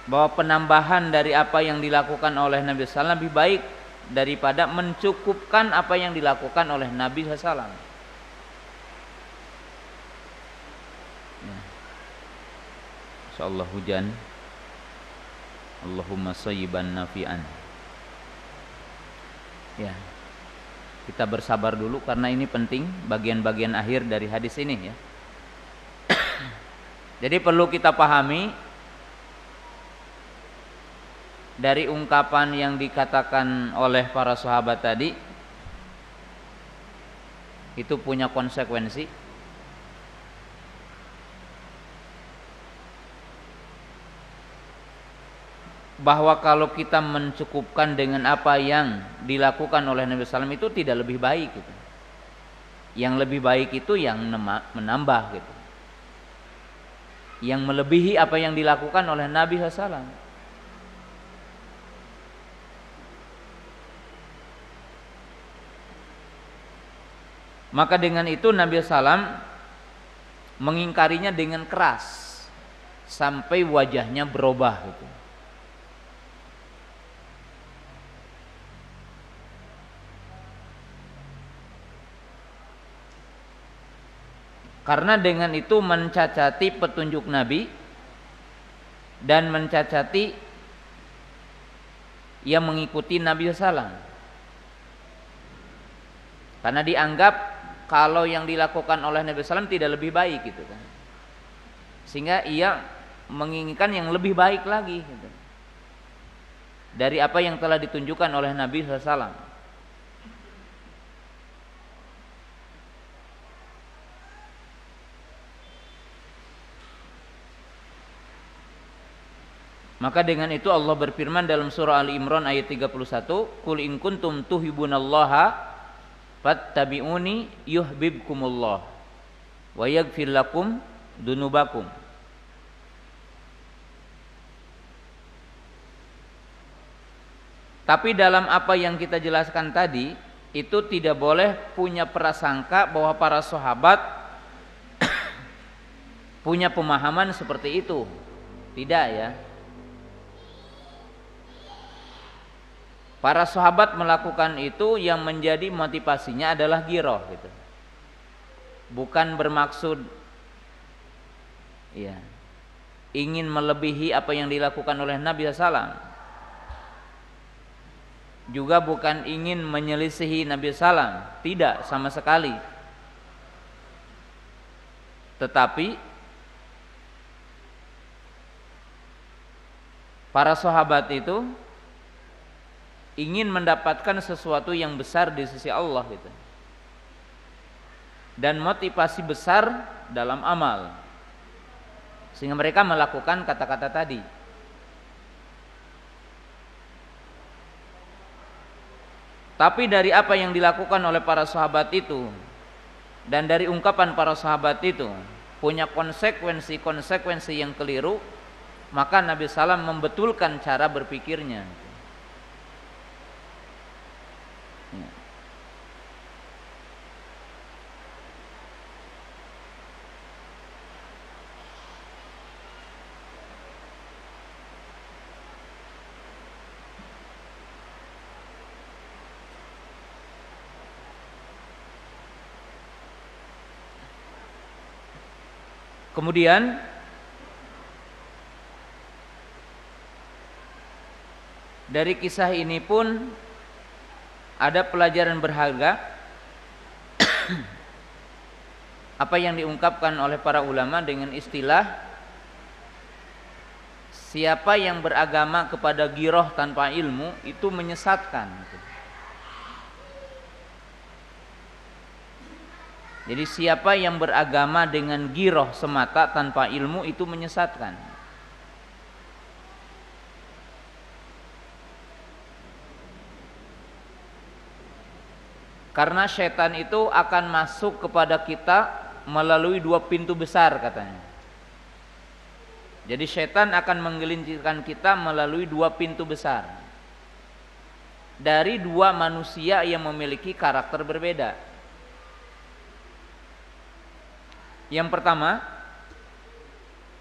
bahwa penambahan dari apa yang dilakukan oleh Nabi SAW lebih baik daripada mencukupkan apa yang dilakukan oleh Nabi SAW. Insyaallah hujan. Allahumma sayyiban nafi'an. Ya, kita bersabar dulu karena ini penting bagian-bagian akhir dari hadis ini ya. Jadi perlu kita pahami dari ungkapan yang dikatakan oleh para sahabat tadi itu punya konsekuensi bahwa kalau kita mencukupkan dengan apa yang dilakukan oleh Nabi SAW itu tidak lebih baik gitu. Yang lebih baik itu yang menambah gitu, yang melebihi apa yang dilakukan oleh Nabi SAW. Maka dengan itu Nabi SAW mengingkarinya dengan keras sampai wajahnya berubah gitu. Karena dengan itu mencacati petunjuk Nabi dan mencacati yang mengikuti Nabi SAW. Karena dianggap kalau yang dilakukan oleh Nabi SAW tidak lebih baik gitu kan, sehingga ia menginginkan yang lebih baik lagi gitu, dari apa yang telah ditunjukkan oleh Nabi SAW. Maka dengan itu Allah berfirman dalam surah Ali Imran ayat 31, "Qul in kuntum tuhibbunallaha fattabi'uni yuhibbukumullah wa yaghfir lakum dunubakum." Tapi dalam apa yang kita jelaskan tadi, itu tidak boleh punya prasangka bahwa para sahabat punya pemahaman seperti itu. Tidak ya. Para sahabat melakukan itu yang menjadi motivasinya adalah ghirah gitu. Bukan bermaksud ya, ingin melebihi apa yang dilakukan oleh Nabi SAW. Juga bukan ingin menyelisihi Nabi SAW. Tidak sama sekali. Tetapi para sahabat itu ingin mendapatkan sesuatu yang besar di sisi Allah gitu. Dan motivasi besar dalam amal. Sehingga mereka melakukan kata-kata tadi. Tapi dari apa yang dilakukan oleh para sahabat itu dan dari ungkapan para sahabat itu punya konsekuensi yang keliru, maka Nabi SAW membetulkan cara berpikirnya. Kemudian dari kisah ini pun ada pelajaran berharga apa yang diungkapkan oleh para ulama dengan istilah siapa yang beragama kepada ghirah tanpa ilmu itu menyesatkan. Jadi siapa yang beragama dengan ghirah semata tanpa ilmu itu menyesatkan. Karena setan itu akan masuk kepada kita melalui dua pintu besar katanya. Jadi setan akan menggelincirkan kita melalui dua pintu besar. Dari dua manusia yang memiliki karakter berbeda. Yang pertama,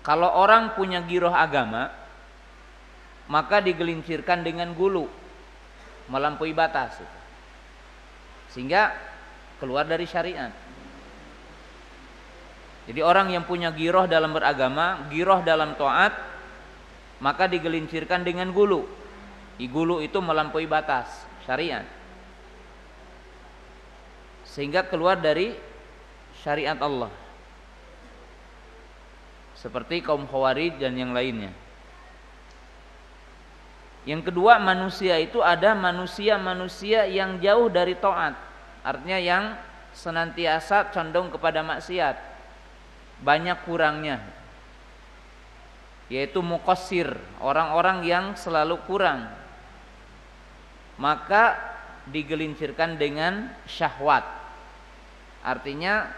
kalau orang punya ghirah agama, maka digelincirkan dengan gulu, melampaui batas, sehingga keluar dari syariat. Jadi orang yang punya ghirah dalam beragama, ghirah dalam taat, maka digelincirkan dengan gulu. Gulu itu melampaui batas syariat, sehingga keluar dari syariat Allah. Seperti kaum Khawarij dan yang lainnya. Yang kedua, manusia itu ada manusia-manusia yang jauh dari taat. Artinya yang senantiasa condong kepada maksiat. Banyak kurangnya. Yaitu muqassir, orang-orang yang selalu kurang. Maka digelincirkan dengan syahwat. Artinya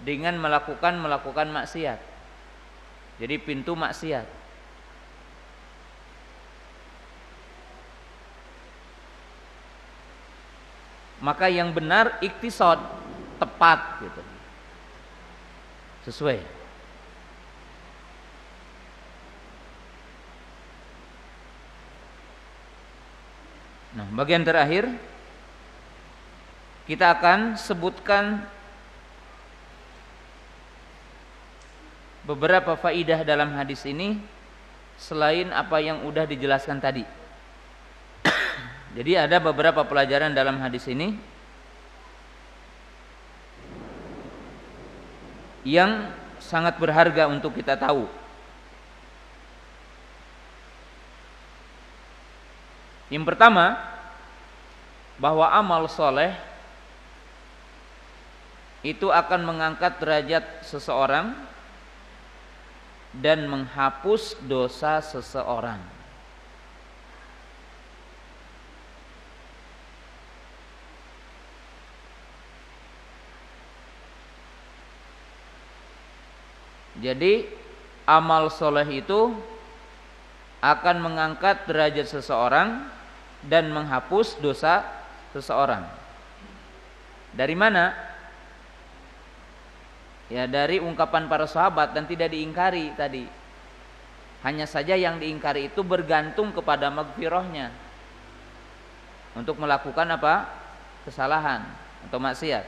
dengan melakukan maksiat. Jadi pintu maksiat. Maka yang benar iktisad, tepat gitu. Sesuai. Nah, bagian terakhir kita akan sebutkan beberapa faidah dalam hadis ini selain apa yang udah dijelaskan tadi. Jadi ada beberapa pelajaran dalam hadis ini yang sangat berharga untuk kita tahu. Yang pertama, bahwa amal soleh itu akan mengangkat derajat seseorang dan menghapus dosa seseorang. Jadi amal soleh itu akan mengangkat derajat seseorang dan menghapus dosa seseorang. Dari mana? Ya, dari ungkapan para sahabat dan tidak diingkari tadi. Hanya saja yang diingkari itu bergantung kepada magfirahnya untuk melakukan apa? Kesalahan atau maksiat.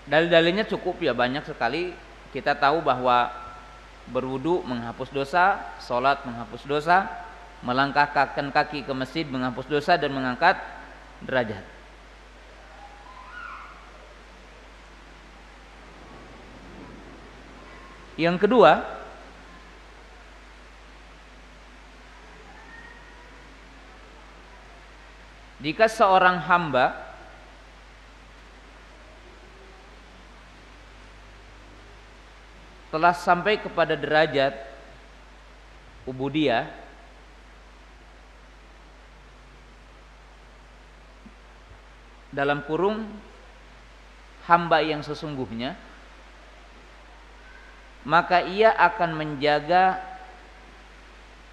Dalil-dalilnya cukup ya, banyak sekali. Kita tahu bahwa berwudu menghapus dosa, sholat menghapus dosa, melangkahkan kaki ke masjid menghapus dosa dan mengangkat derajat. Yang kedua, jika seorang hamba telah sampai kepada derajat ubudiyah, dalam kurung hamba yang sesungguhnya, maka ia akan menjaga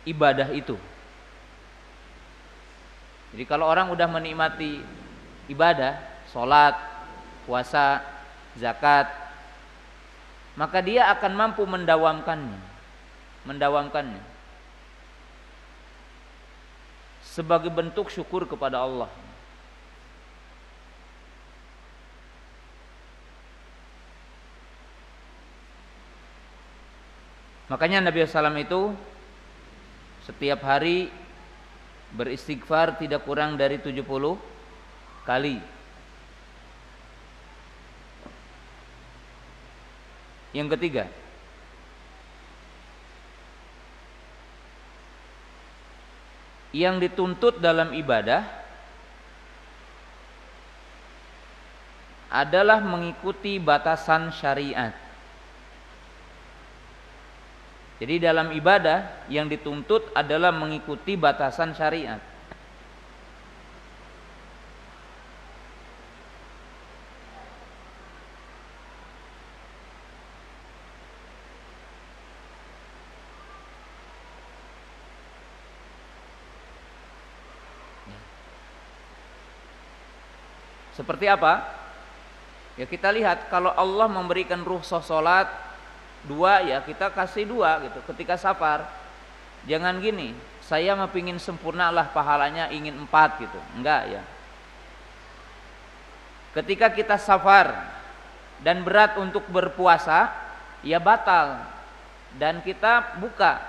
ibadah itu. Jadi kalau orang udah menikmati ibadah, sholat, puasa, zakat, maka dia akan mampu mendawamkannya sebagai bentuk syukur kepada Allah. Makanya Nabi SAW itu setiap hari beristighfar tidak kurang dari 70 kali. Yang ketiga, yang dituntut dalam ibadah adalah mengikuti batasan syariat. Jadi dalam ibadah yang dituntut adalah mengikuti batasan syariat. Seperti apa? Ya kita lihat, kalau Allah memberikan rukhsah salat 2, ya kita kasih 2 gitu ketika safar. Jangan gini, saya mah pingin sempurnalah pahalanya, ingin 4 gitu. Enggak ya. Ketika kita safar dan berat untuk berpuasa, ya batal dan kita buka.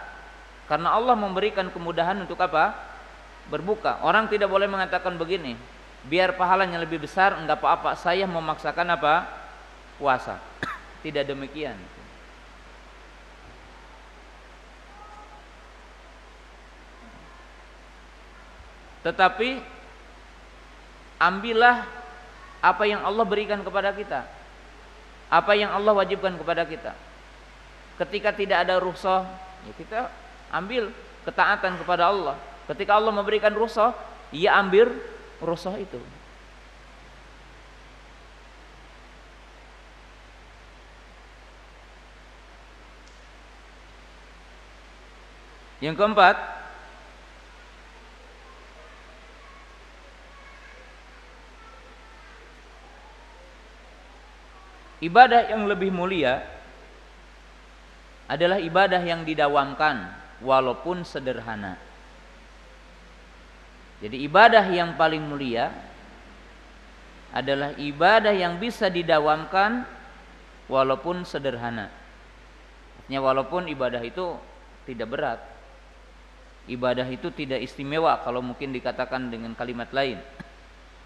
Karena Allah memberikan kemudahan untuk apa? Berbuka. Orang tidak boleh mengatakan begini, biar pahalanya lebih besar, enggak apa-apa, saya memaksakan apa? Puasa. Tidak demikian. Tetapi ambillah apa yang Allah berikan kepada kita, apa yang Allah wajibkan kepada kita. Ketika tidak ada rukhsah, ya kita ambil ketaatan kepada Allah. Ketika Allah memberikan rukhsah, ia ambil rukhsah itu. Yang keempat, ibadah yang lebih mulia adalah ibadah yang didawamkan walaupun sederhana. Jadi ibadah yang paling mulia adalah ibadah yang bisa didawamkan walaupun sederhana. Artinya walaupun ibadah itu tidak berat, ibadah itu tidak istimewa kalau mungkin dikatakan dengan kalimat lain,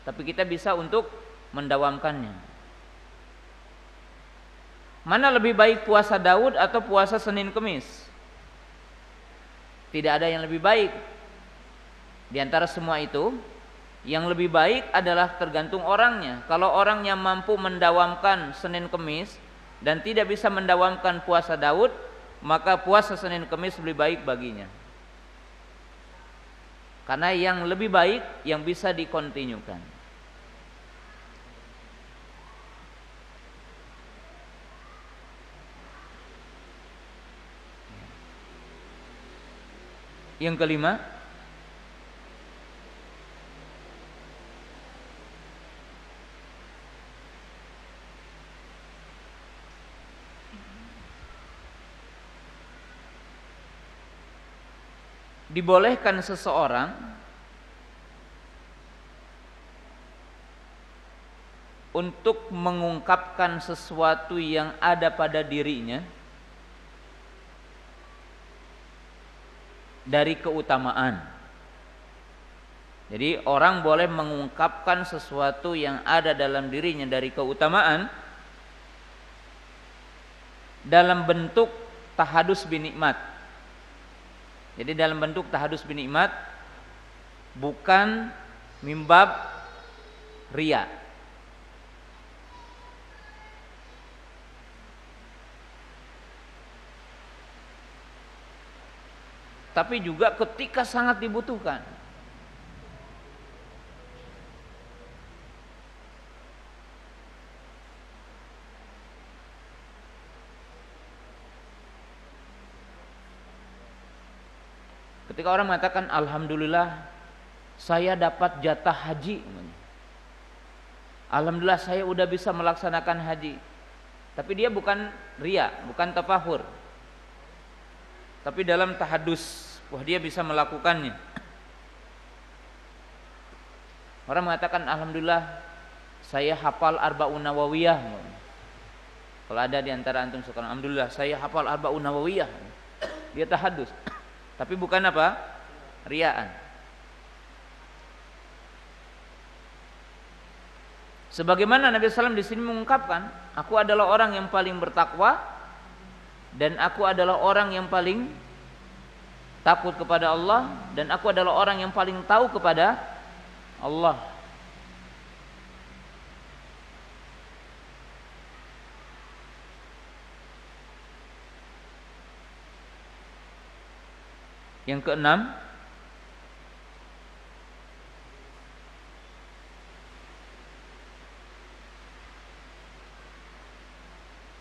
tapi kita bisa untuk mendawamkannya. Mana lebih baik, puasa Daud atau puasa Senin Kemis? Tidak ada yang lebih baik. Di antara semua itu, yang lebih baik adalah tergantung orangnya. Kalau orangnya mampu mendawamkan Senin Kemis, dan tidak bisa mendawamkan puasa Daud, maka puasa Senin Kemis lebih baik baginya. Karena yang lebih baik yang bisa dikontinyukan. Yang kelima, dibolehkan seseorang untuk mengungkapkan sesuatu yang ada pada dirinya dari keutamaan. Jadi orang boleh mengungkapkan sesuatu yang ada dalam dirinya dari keutamaan dalam bentuk tahadus binikmat. Jadi dalam bentuk tahadus binikmat, bukan mimbab riya. Tapi juga ketika sangat dibutuhkan. Ketika orang mengatakan alhamdulillah saya dapat jatah haji, alhamdulillah saya udah bisa melaksanakan haji. Tapi dia bukan riya, bukan tafahur, tapi dalam tahadus, wah dia bisa melakukannya. Orang mengatakan alhamdulillah saya hafal Arba'un Nawawiyah. Kalau ada di antara antum sekarang, alhamdulillah saya hafal Arba'un Nawawiyah. Dia tahadus. Tapi bukan apa? Riyaan. Sebagaimana Nabi SAW di sini mengungkapkan, aku adalah orang yang paling bertakwa dan aku adalah orang yang paling takut kepada Allah dan aku adalah orang yang paling tahu kepada Allah. Yang keenam,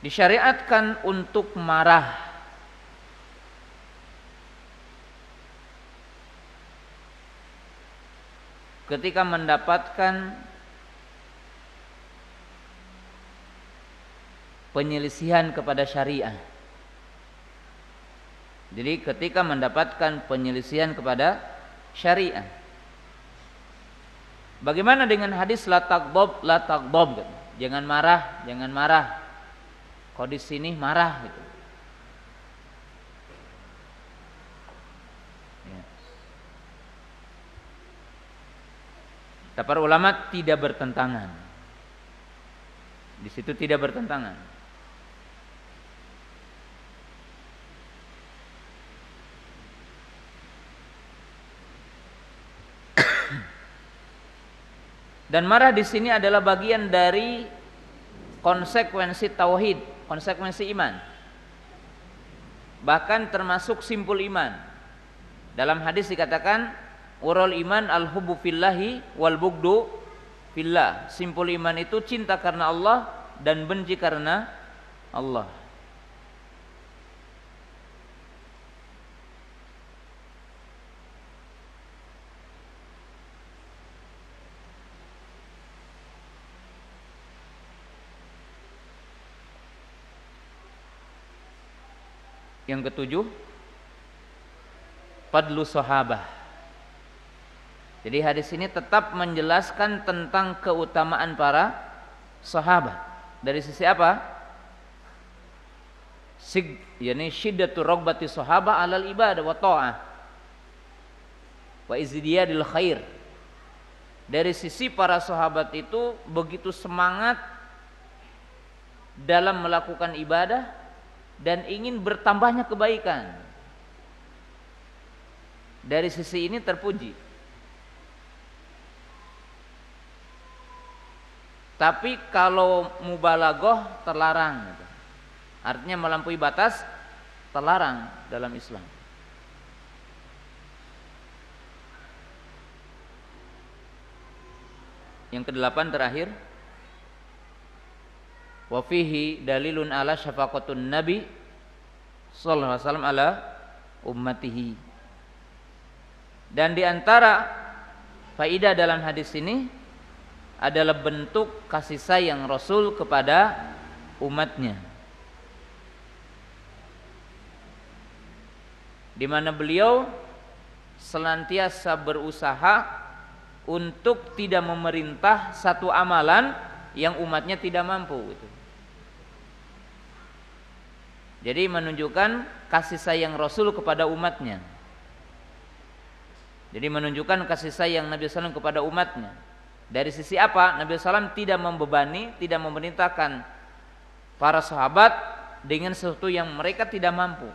disyariatkan untuk marah ketika mendapatkan penyelisihan kepada syariah. Jadi ketika mendapatkan penyelisihan kepada syariah. Bagaimana dengan hadis la taghdab gitu. Jangan marah, jangan marah. Kau di sini marah gitu. Ya. Kata para ulama tidak bertentangan. Di situ tidak bertentangan. Dan marah di sini adalah bagian dari konsekuensi tauhid, konsekuensi iman. Bahkan termasuk simpul iman. Dalam hadis dikatakan urul iman al-hubbu fillahi wal bugdu fillah. Simpul iman itu cinta karena Allah dan benci karena Allah. Yang ketujuh, fadlu sahabah. Jadi hadis ini tetap menjelaskan tentang keutamaan para sahabat. Dari sisi apa? Yani syiddatu raghbati sahabah alal ibadah wa ta'ah wa izdiyadil khair. Dari sisi para sahabat itu begitu semangat dalam melakukan ibadah dan ingin bertambahnya kebaikan. Dari sisi ini terpuji. Tapi kalau mubalaghah terlarang gitu. Artinya melampaui batas terlarang dalam Islam. Yang kedelapan terakhir, wa fihi dalilun ala syafaqatun nabi sallallahu alaihi wasallam ala ummatihi. Dan di antara faidah dalam hadis ini adalah bentuk kasih sayang Rasul kepada umatnya, di mana beliau senantiasa berusaha untuk tidak memerintah satu amalan yang umatnya tidak mampu gitu. Jadi menunjukkan kasih sayang Rasul kepada umatnya. Jadi menunjukkan kasih sayang Nabi SAW kepada umatnya. Dari sisi apa? Nabi SAW tidak membebani, tidak memerintahkan para sahabat dengan sesuatu yang mereka tidak mampu.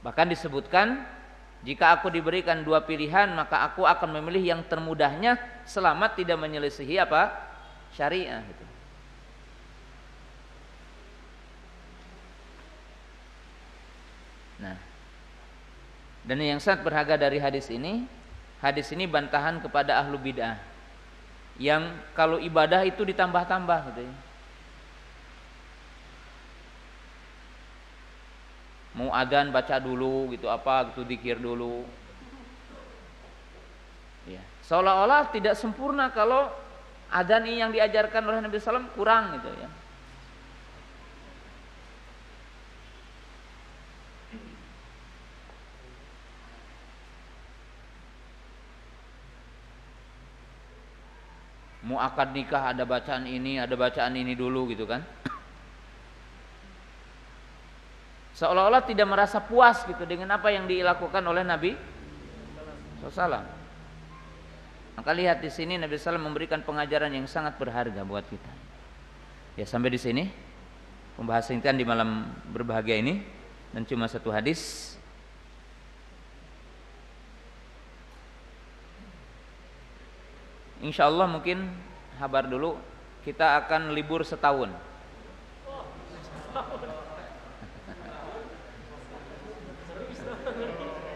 Bahkan disebutkan, jika aku diberikan dua pilihan, maka aku akan memilih yang termudahnya selama tidak menyelisihi apa? Syariah gitu. Nah, dan yang sangat berharga dari hadis ini bantahan kepada ahlu bid'ah yang kalau ibadah itu ditambah-tambah gitu ya. Mau adzan baca dulu gitu, apa gitu, zikir dulu. Ya, seolah-olah tidak sempurna kalau adzan ini yang diajarkan oleh Nabi SAW kurang gitu ya. Mau akad nikah ada bacaan ini dulu gitu kan. Seolah-olah tidak merasa puas gitu dengan apa yang dilakukan oleh Nabi SAW. Maka lihat di sini Nabi SAW memberikan pengajaran yang sangat berharga buat kita. Ya, sampai di sini pembahasan kita di malam berbahagia ini, dan cuma satu hadis. Insya Allah mungkin kabar dulu kita akan libur setahun.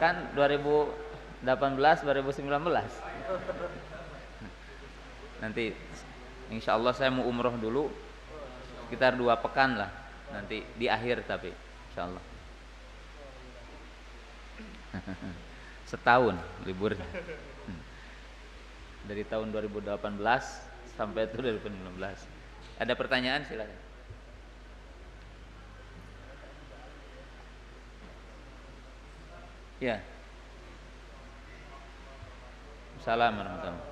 Kan 2018 2019 nanti insya Allah saya mau umroh dulu sekitar 2 pekan lah nanti di akhir, tapi insya Allah setahun libur dari tahun 2018 sampai 2019. Ada pertanyaan silakan. Ya. Assalamualaikum warahmatullahi wabarakatuh.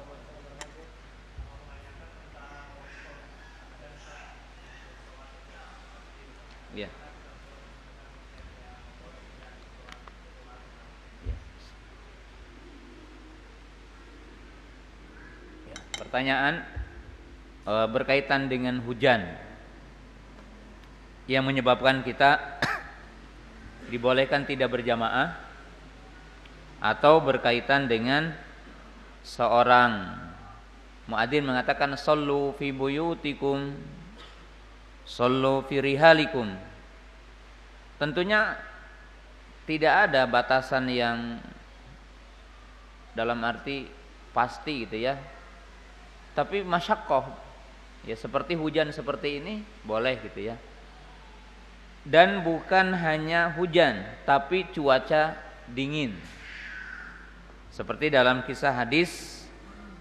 Ya. Pertanyaan berkaitan dengan hujan yang menyebabkan kita dibolehkan tidak berjamaah, atau berkaitan dengan seorang muadzin mengatakan sallu fi buyutikum sallu fi rihalikum. Tentunya tidak ada batasan yang dalam arti pasti gitu ya. Tapi masyaqqah ya, seperti hujan seperti ini boleh gitu ya. Dan bukan hanya hujan, tapi cuaca dingin. Seperti dalam kisah hadis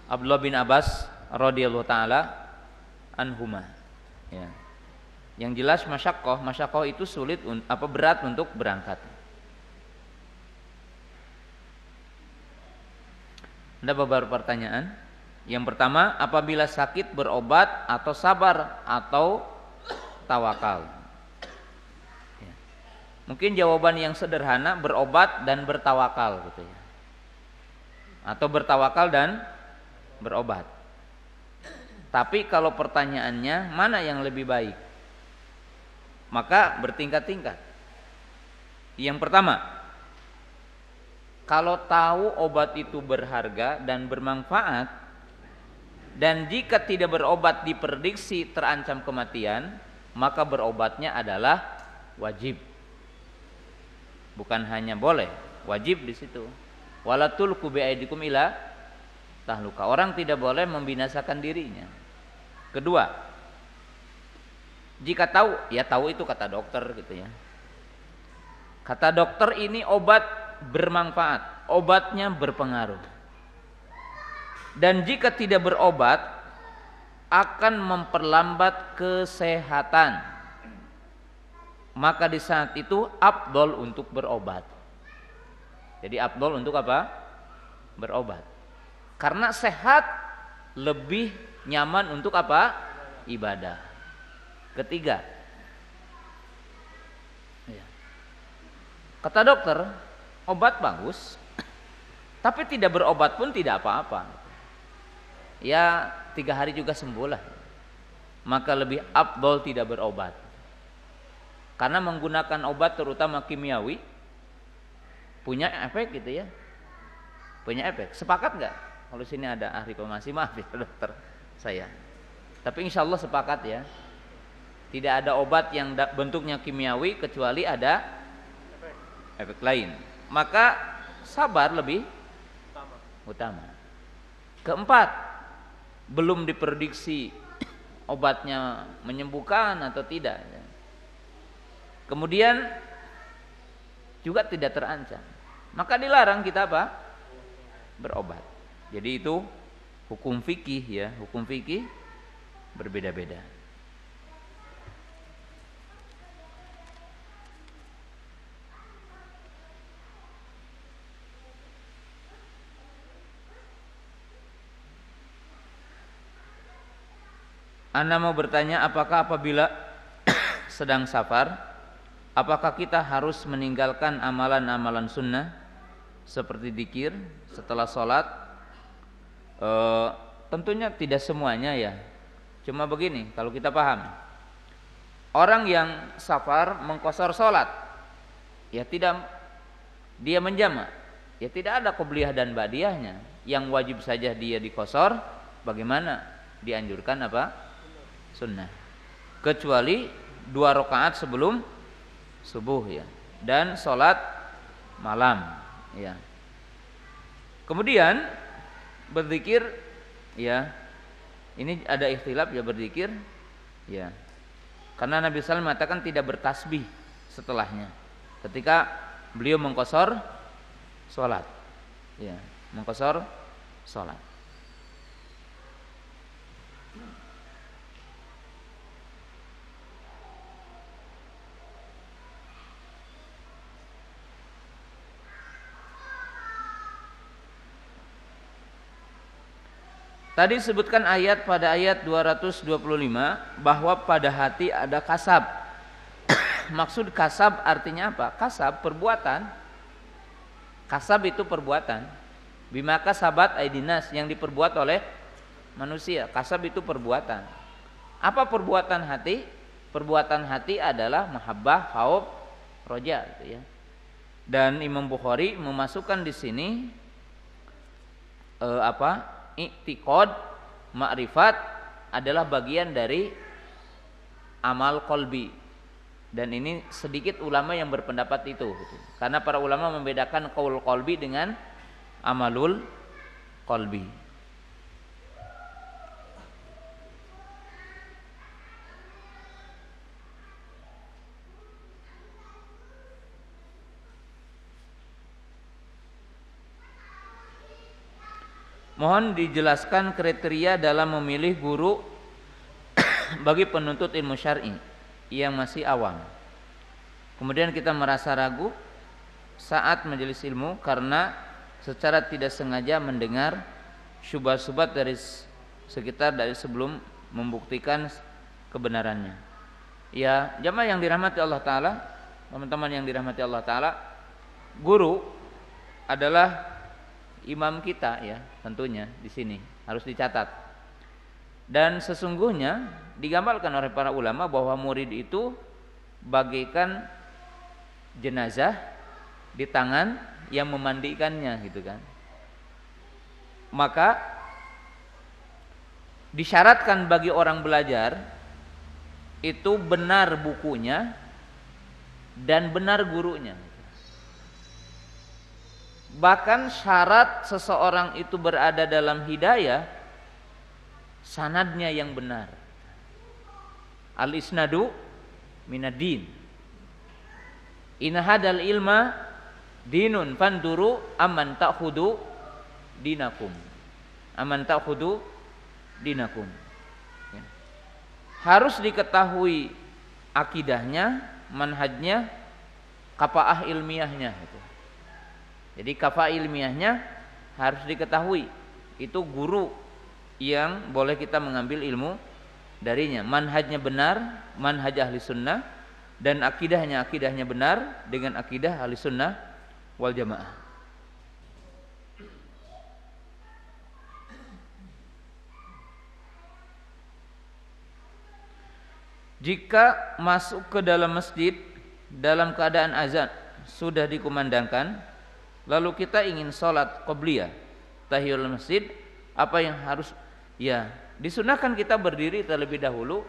Abdullah bin Abbas radhiyallahu taala anhuma. Ya. Yang jelas masyaqqah itu sulit berat untuk berangkat. Ada beberapa pertanyaan. Yang pertama, apabila sakit berobat atau sabar atau tawakal? Ya. Mungkin jawaban yang sederhana berobat dan bertawakal gitu ya. Atau bertawakal dan berobat. Tapi kalau pertanyaannya mana yang lebih baik, maka bertingkat-tingkat. Yang pertama, kalau tahu obat itu berharga dan bermanfaat, Dan jika tidak berobat diprediksi terancam kematian, maka berobatnya adalah wajib. Bukan hanya boleh, wajib di situ. Wala tulqu biaidikum ila tahluka. Orang tidak boleh membinasakan dirinya. Kedua, jika tahu, ya tahu itu kata dokter gitu ya. Kata dokter ini obat bermanfaat, obatnya berpengaruh. Dan jika tidak berobat akan memperlambat kesehatan. Maka di saat itu afdol untuk berobat. Jadi afdol untuk apa? Berobat. Karena sehat lebih nyaman untuk apa? Ibadah. Ketiga, kata dokter, obat bagus, tapi tidak berobat pun tidak apa-apa. Ya 3 hari juga sembuh lah. Maka lebih afdol tidak berobat. Karena menggunakan obat terutama kimiawi punya efek gitu ya. Punya efek. Sepakat nggak? Kalau sini ada ahli farmasi, maaf ya dokter saya. Tapi insya Allah sepakat ya. Tidak ada obat yang bentuknya kimiawi kecuali ada efek lain. Maka sabar lebih utama. Keempat, belum diprediksi obatnya menyembuhkan atau tidak. Kemudian juga tidak terancam. Maka dilarang kita apa? Berobat. Jadi itu hukum fikih ya, hukum fikih berbeda-beda. Anda mau bertanya, apakah apabila sedang safar, apakah kita harus meninggalkan amalan-amalan sunnah seperti dzikir setelah sholat? Tentunya tidak semuanya ya. Cuma begini, kalau kita paham, orang yang safar mengqashar sholat, ya tidak, dia menjamak, ya tidak ada qobliyah dan ba'diyahnya. Yang wajib saja dia diqashar, bagaimana? Dianjurkan apa? Sunnah. Kecuali 2 rakaat sebelum subuh ya, dan sholat malam ya. Kemudian berzikir ya, ini ada ikhtilaf ya berzikir ya, karena Nabi SAW mengatakan tidak bertasbih setelahnya ketika beliau mengqashar sholat ya, mengqashar sholat. Tadi sebutkan ayat pada ayat 225 bahwa pada hati ada kasab. Maksud kasab artinya apa? Kasab perbuatan. Kasab itu perbuatan. Bimaka sabat aidinas, yang diperbuat oleh manusia. Kasab itu perbuatan. Apa perbuatan hati? Perbuatan hati adalah mahabbah, khauf, roja gitu ya. Dan Imam Bukhari memasukkan di sini i'tiqad, ma'rifat adalah bagian dari amal qalbi. Dan ini sedikit ulama yang berpendapat itu gitu. Karena para ulama membedakan qaul qalbi dengan amalul qalbi. Mohon dijelaskan kriteria dalam memilih guru bagi penuntut ilmu syar'i yang masih awam. Kemudian kita merasa ragu saat majelis ilmu karena secara tidak sengaja mendengar syubhat-syubhat dari sekitar dari sebelum membuktikan kebenarannya. Ya, jamaah yang dirahmati Allah Ta'ala, teman-teman yang dirahmati Allah Ta'ala, guru adalah imam kita ya, tentunya di sini harus dicatat. Dan sesungguhnya digambarkan oleh para ulama bahwa murid itu bagaikan jenazah di tangan yang memandikannya gitu kan. Maka disyaratkan bagi orang belajar itu benar bukunya dan benar gurunya. Bahkan syarat seseorang itu berada dalam hidayah, sanadnya yang benar. Al-isnadu minad-din. In hadal ilma dinun fanduru amman ta'khudu dinakum. Amman ta'khudu dinakum. Ya. Harus diketahui akidahnya, manhajnya, kafaah ilmiahnya gitu. Jadi kafaah ilmiahnya harus diketahui. Itu guru yang boleh kita mengambil ilmu darinya. Manhajnya benar, manhaj ahli sunnah, dan akidahnya benar dengan akidah ahli sunnah wal jamaah. Jika masuk ke dalam masjid dalam keadaan azan sudah dikumandangkan, lalu kita ingin sholat qobliyah tahiyatul masjid, apa yang harus? Ya, disunahkan kita berdiri terlebih dahulu,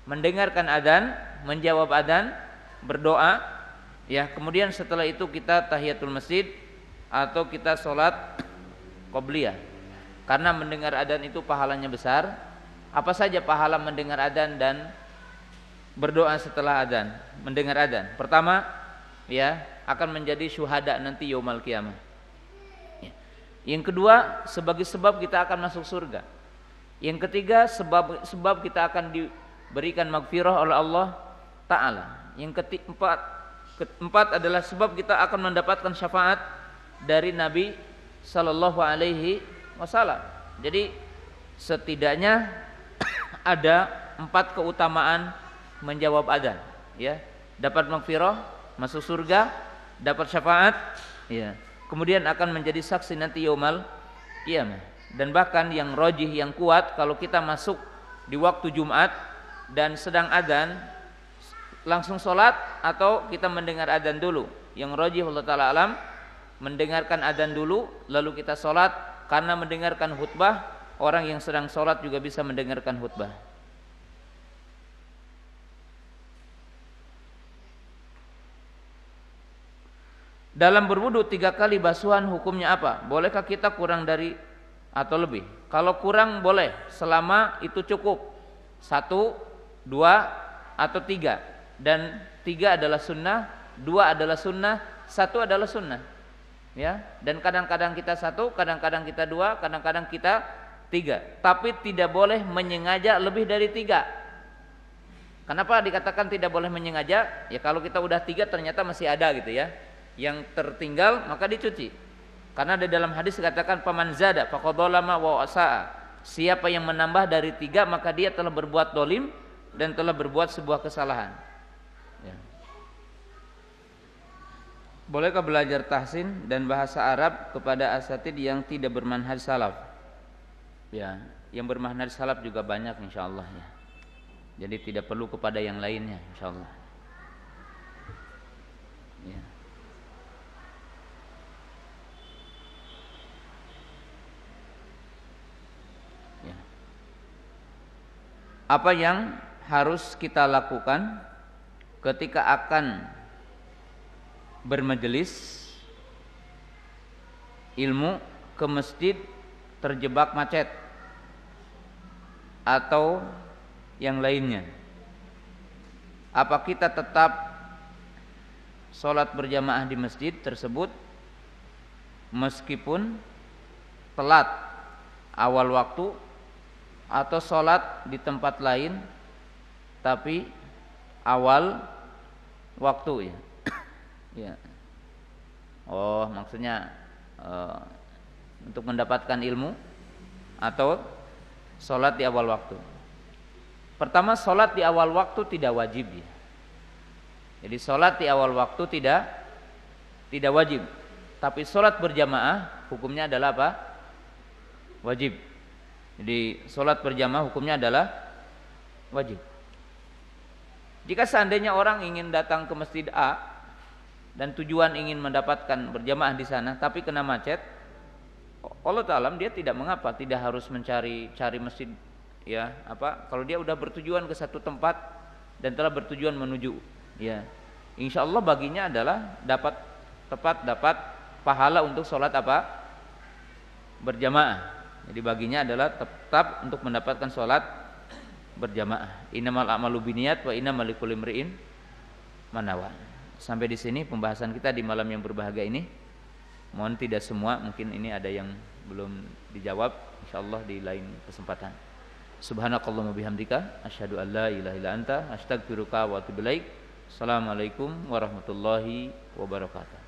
mendengarkan adzan, menjawab adzan, berdoa, ya, kemudian setelah itu kita tahiyatul masjid atau kita sholat qobliyah. Karena mendengar adzan itu pahalanya besar. Apa saja pahala mendengar adzan dan berdoa setelah adzan, mendengar adzan? Pertama, ya, akan menjadi syuhada nanti yaumul qiyamah. Ya. Yang kedua, sebagai sebab kita akan masuk surga. Yang ketiga, sebab kita akan diberikan maghfirah oleh Allah Ta'ala. Yang keempat adalah sebab kita akan mendapatkan syafaat dari Nabi Sallallahu Alaihi Wasallam. Jadi setidaknya ada 4 keutamaan menjawab adzan, ya. Dapat maghfirah, masuk surga, dapat syafaat, ya. Kemudian akan menjadi saksi nanti yaumul qiyamah. Dan bahkan yang rajih, yang kuat, kalau kita masuk di waktu Jumat dan sedang adzan, langsung sholat atau kita mendengar adzan dulu. Yang rajih Allah Ta'ala alam, mendengarkan adzan dulu lalu kita sholat, karena mendengarkan khutbah, orang yang sedang sholat juga bisa mendengarkan khutbah. Dalam berwudu 3 kali basuhan hukumnya apa? Bolehkah kita kurang dari atau lebih? Kalau kurang boleh, selama itu cukup 1, 2, atau 3. Dan 3 adalah sunnah, 2 adalah sunnah, 1 adalah sunnah. Ya, dan kadang-kadang kita 1, kadang-kadang kita 2, kadang-kadang kita 3. Tapi tidak boleh menyengaja lebih dari 3. Kenapa dikatakan tidak boleh menyengaja? Ya kalau kita udah 3 ternyata masih ada gitu ya, yang tertinggal, maka dicuci. Karena di dalam hadis dikatakan paman zada faqad dzalama wa asaa. Siapa yang menambah dari 3 maka dia telah berbuat dolim dan telah berbuat sebuah kesalahan. Ya. Bolehkah belajar tahsin dan bahasa Arab kepada asatid yang tidak bermanhaj salaf? Ya, yang bermanhaj salaf juga banyak insyaallah ya. Jadi tidak perlu kepada yang lainnya insyaallah. Ya. Apa yang harus kita lakukan ketika akan bermajelis ilmu ke masjid terjebak macet atau yang lainnya? Apa kita tetap sholat berjamaah di masjid tersebut meskipun telat awal waktu, atau sholat di tempat lain tapi awal waktu ya? Ya. Oh, maksudnya untuk mendapatkan ilmu atau sholat di awal waktu. Pertama, sholat di awal waktu tidak wajib ya. Jadi sholat di awal waktu tidak wajib. Tapi sholat berjamaah hukumnya adalah apa? Wajib. Jadi sholat berjamaah hukumnya adalah wajib. Jika seandainya orang ingin datang ke masjid A dan tujuan ingin mendapatkan berjamaah di sana, tapi kena macet, Allah Ta'ala dia tidak mengapa, tidak harus mencari masjid ya kalau dia udah bertujuan ke satu tempat dan telah bertujuan menuju, ya insya Allah baginya adalah dapat pahala untuk sholat berjamaah. Jadi baginya adalah tetap untuk mendapatkan sholat berjamaah. Innamal a'malu binniyat wa innamal likulli imri'in ma nawa. Sampai di sini pembahasan kita di malam yang berbahagia ini. Mohon tidak semua, mungkin ini ada yang belum dijawab, insyaallah di lain kesempatan. Subhanakallahumma bihamdika asyhadu an la ilaha illa anta astaghfiruka wa atubu ilaik. Assalamualaikum warahmatullahi wabarakatuh.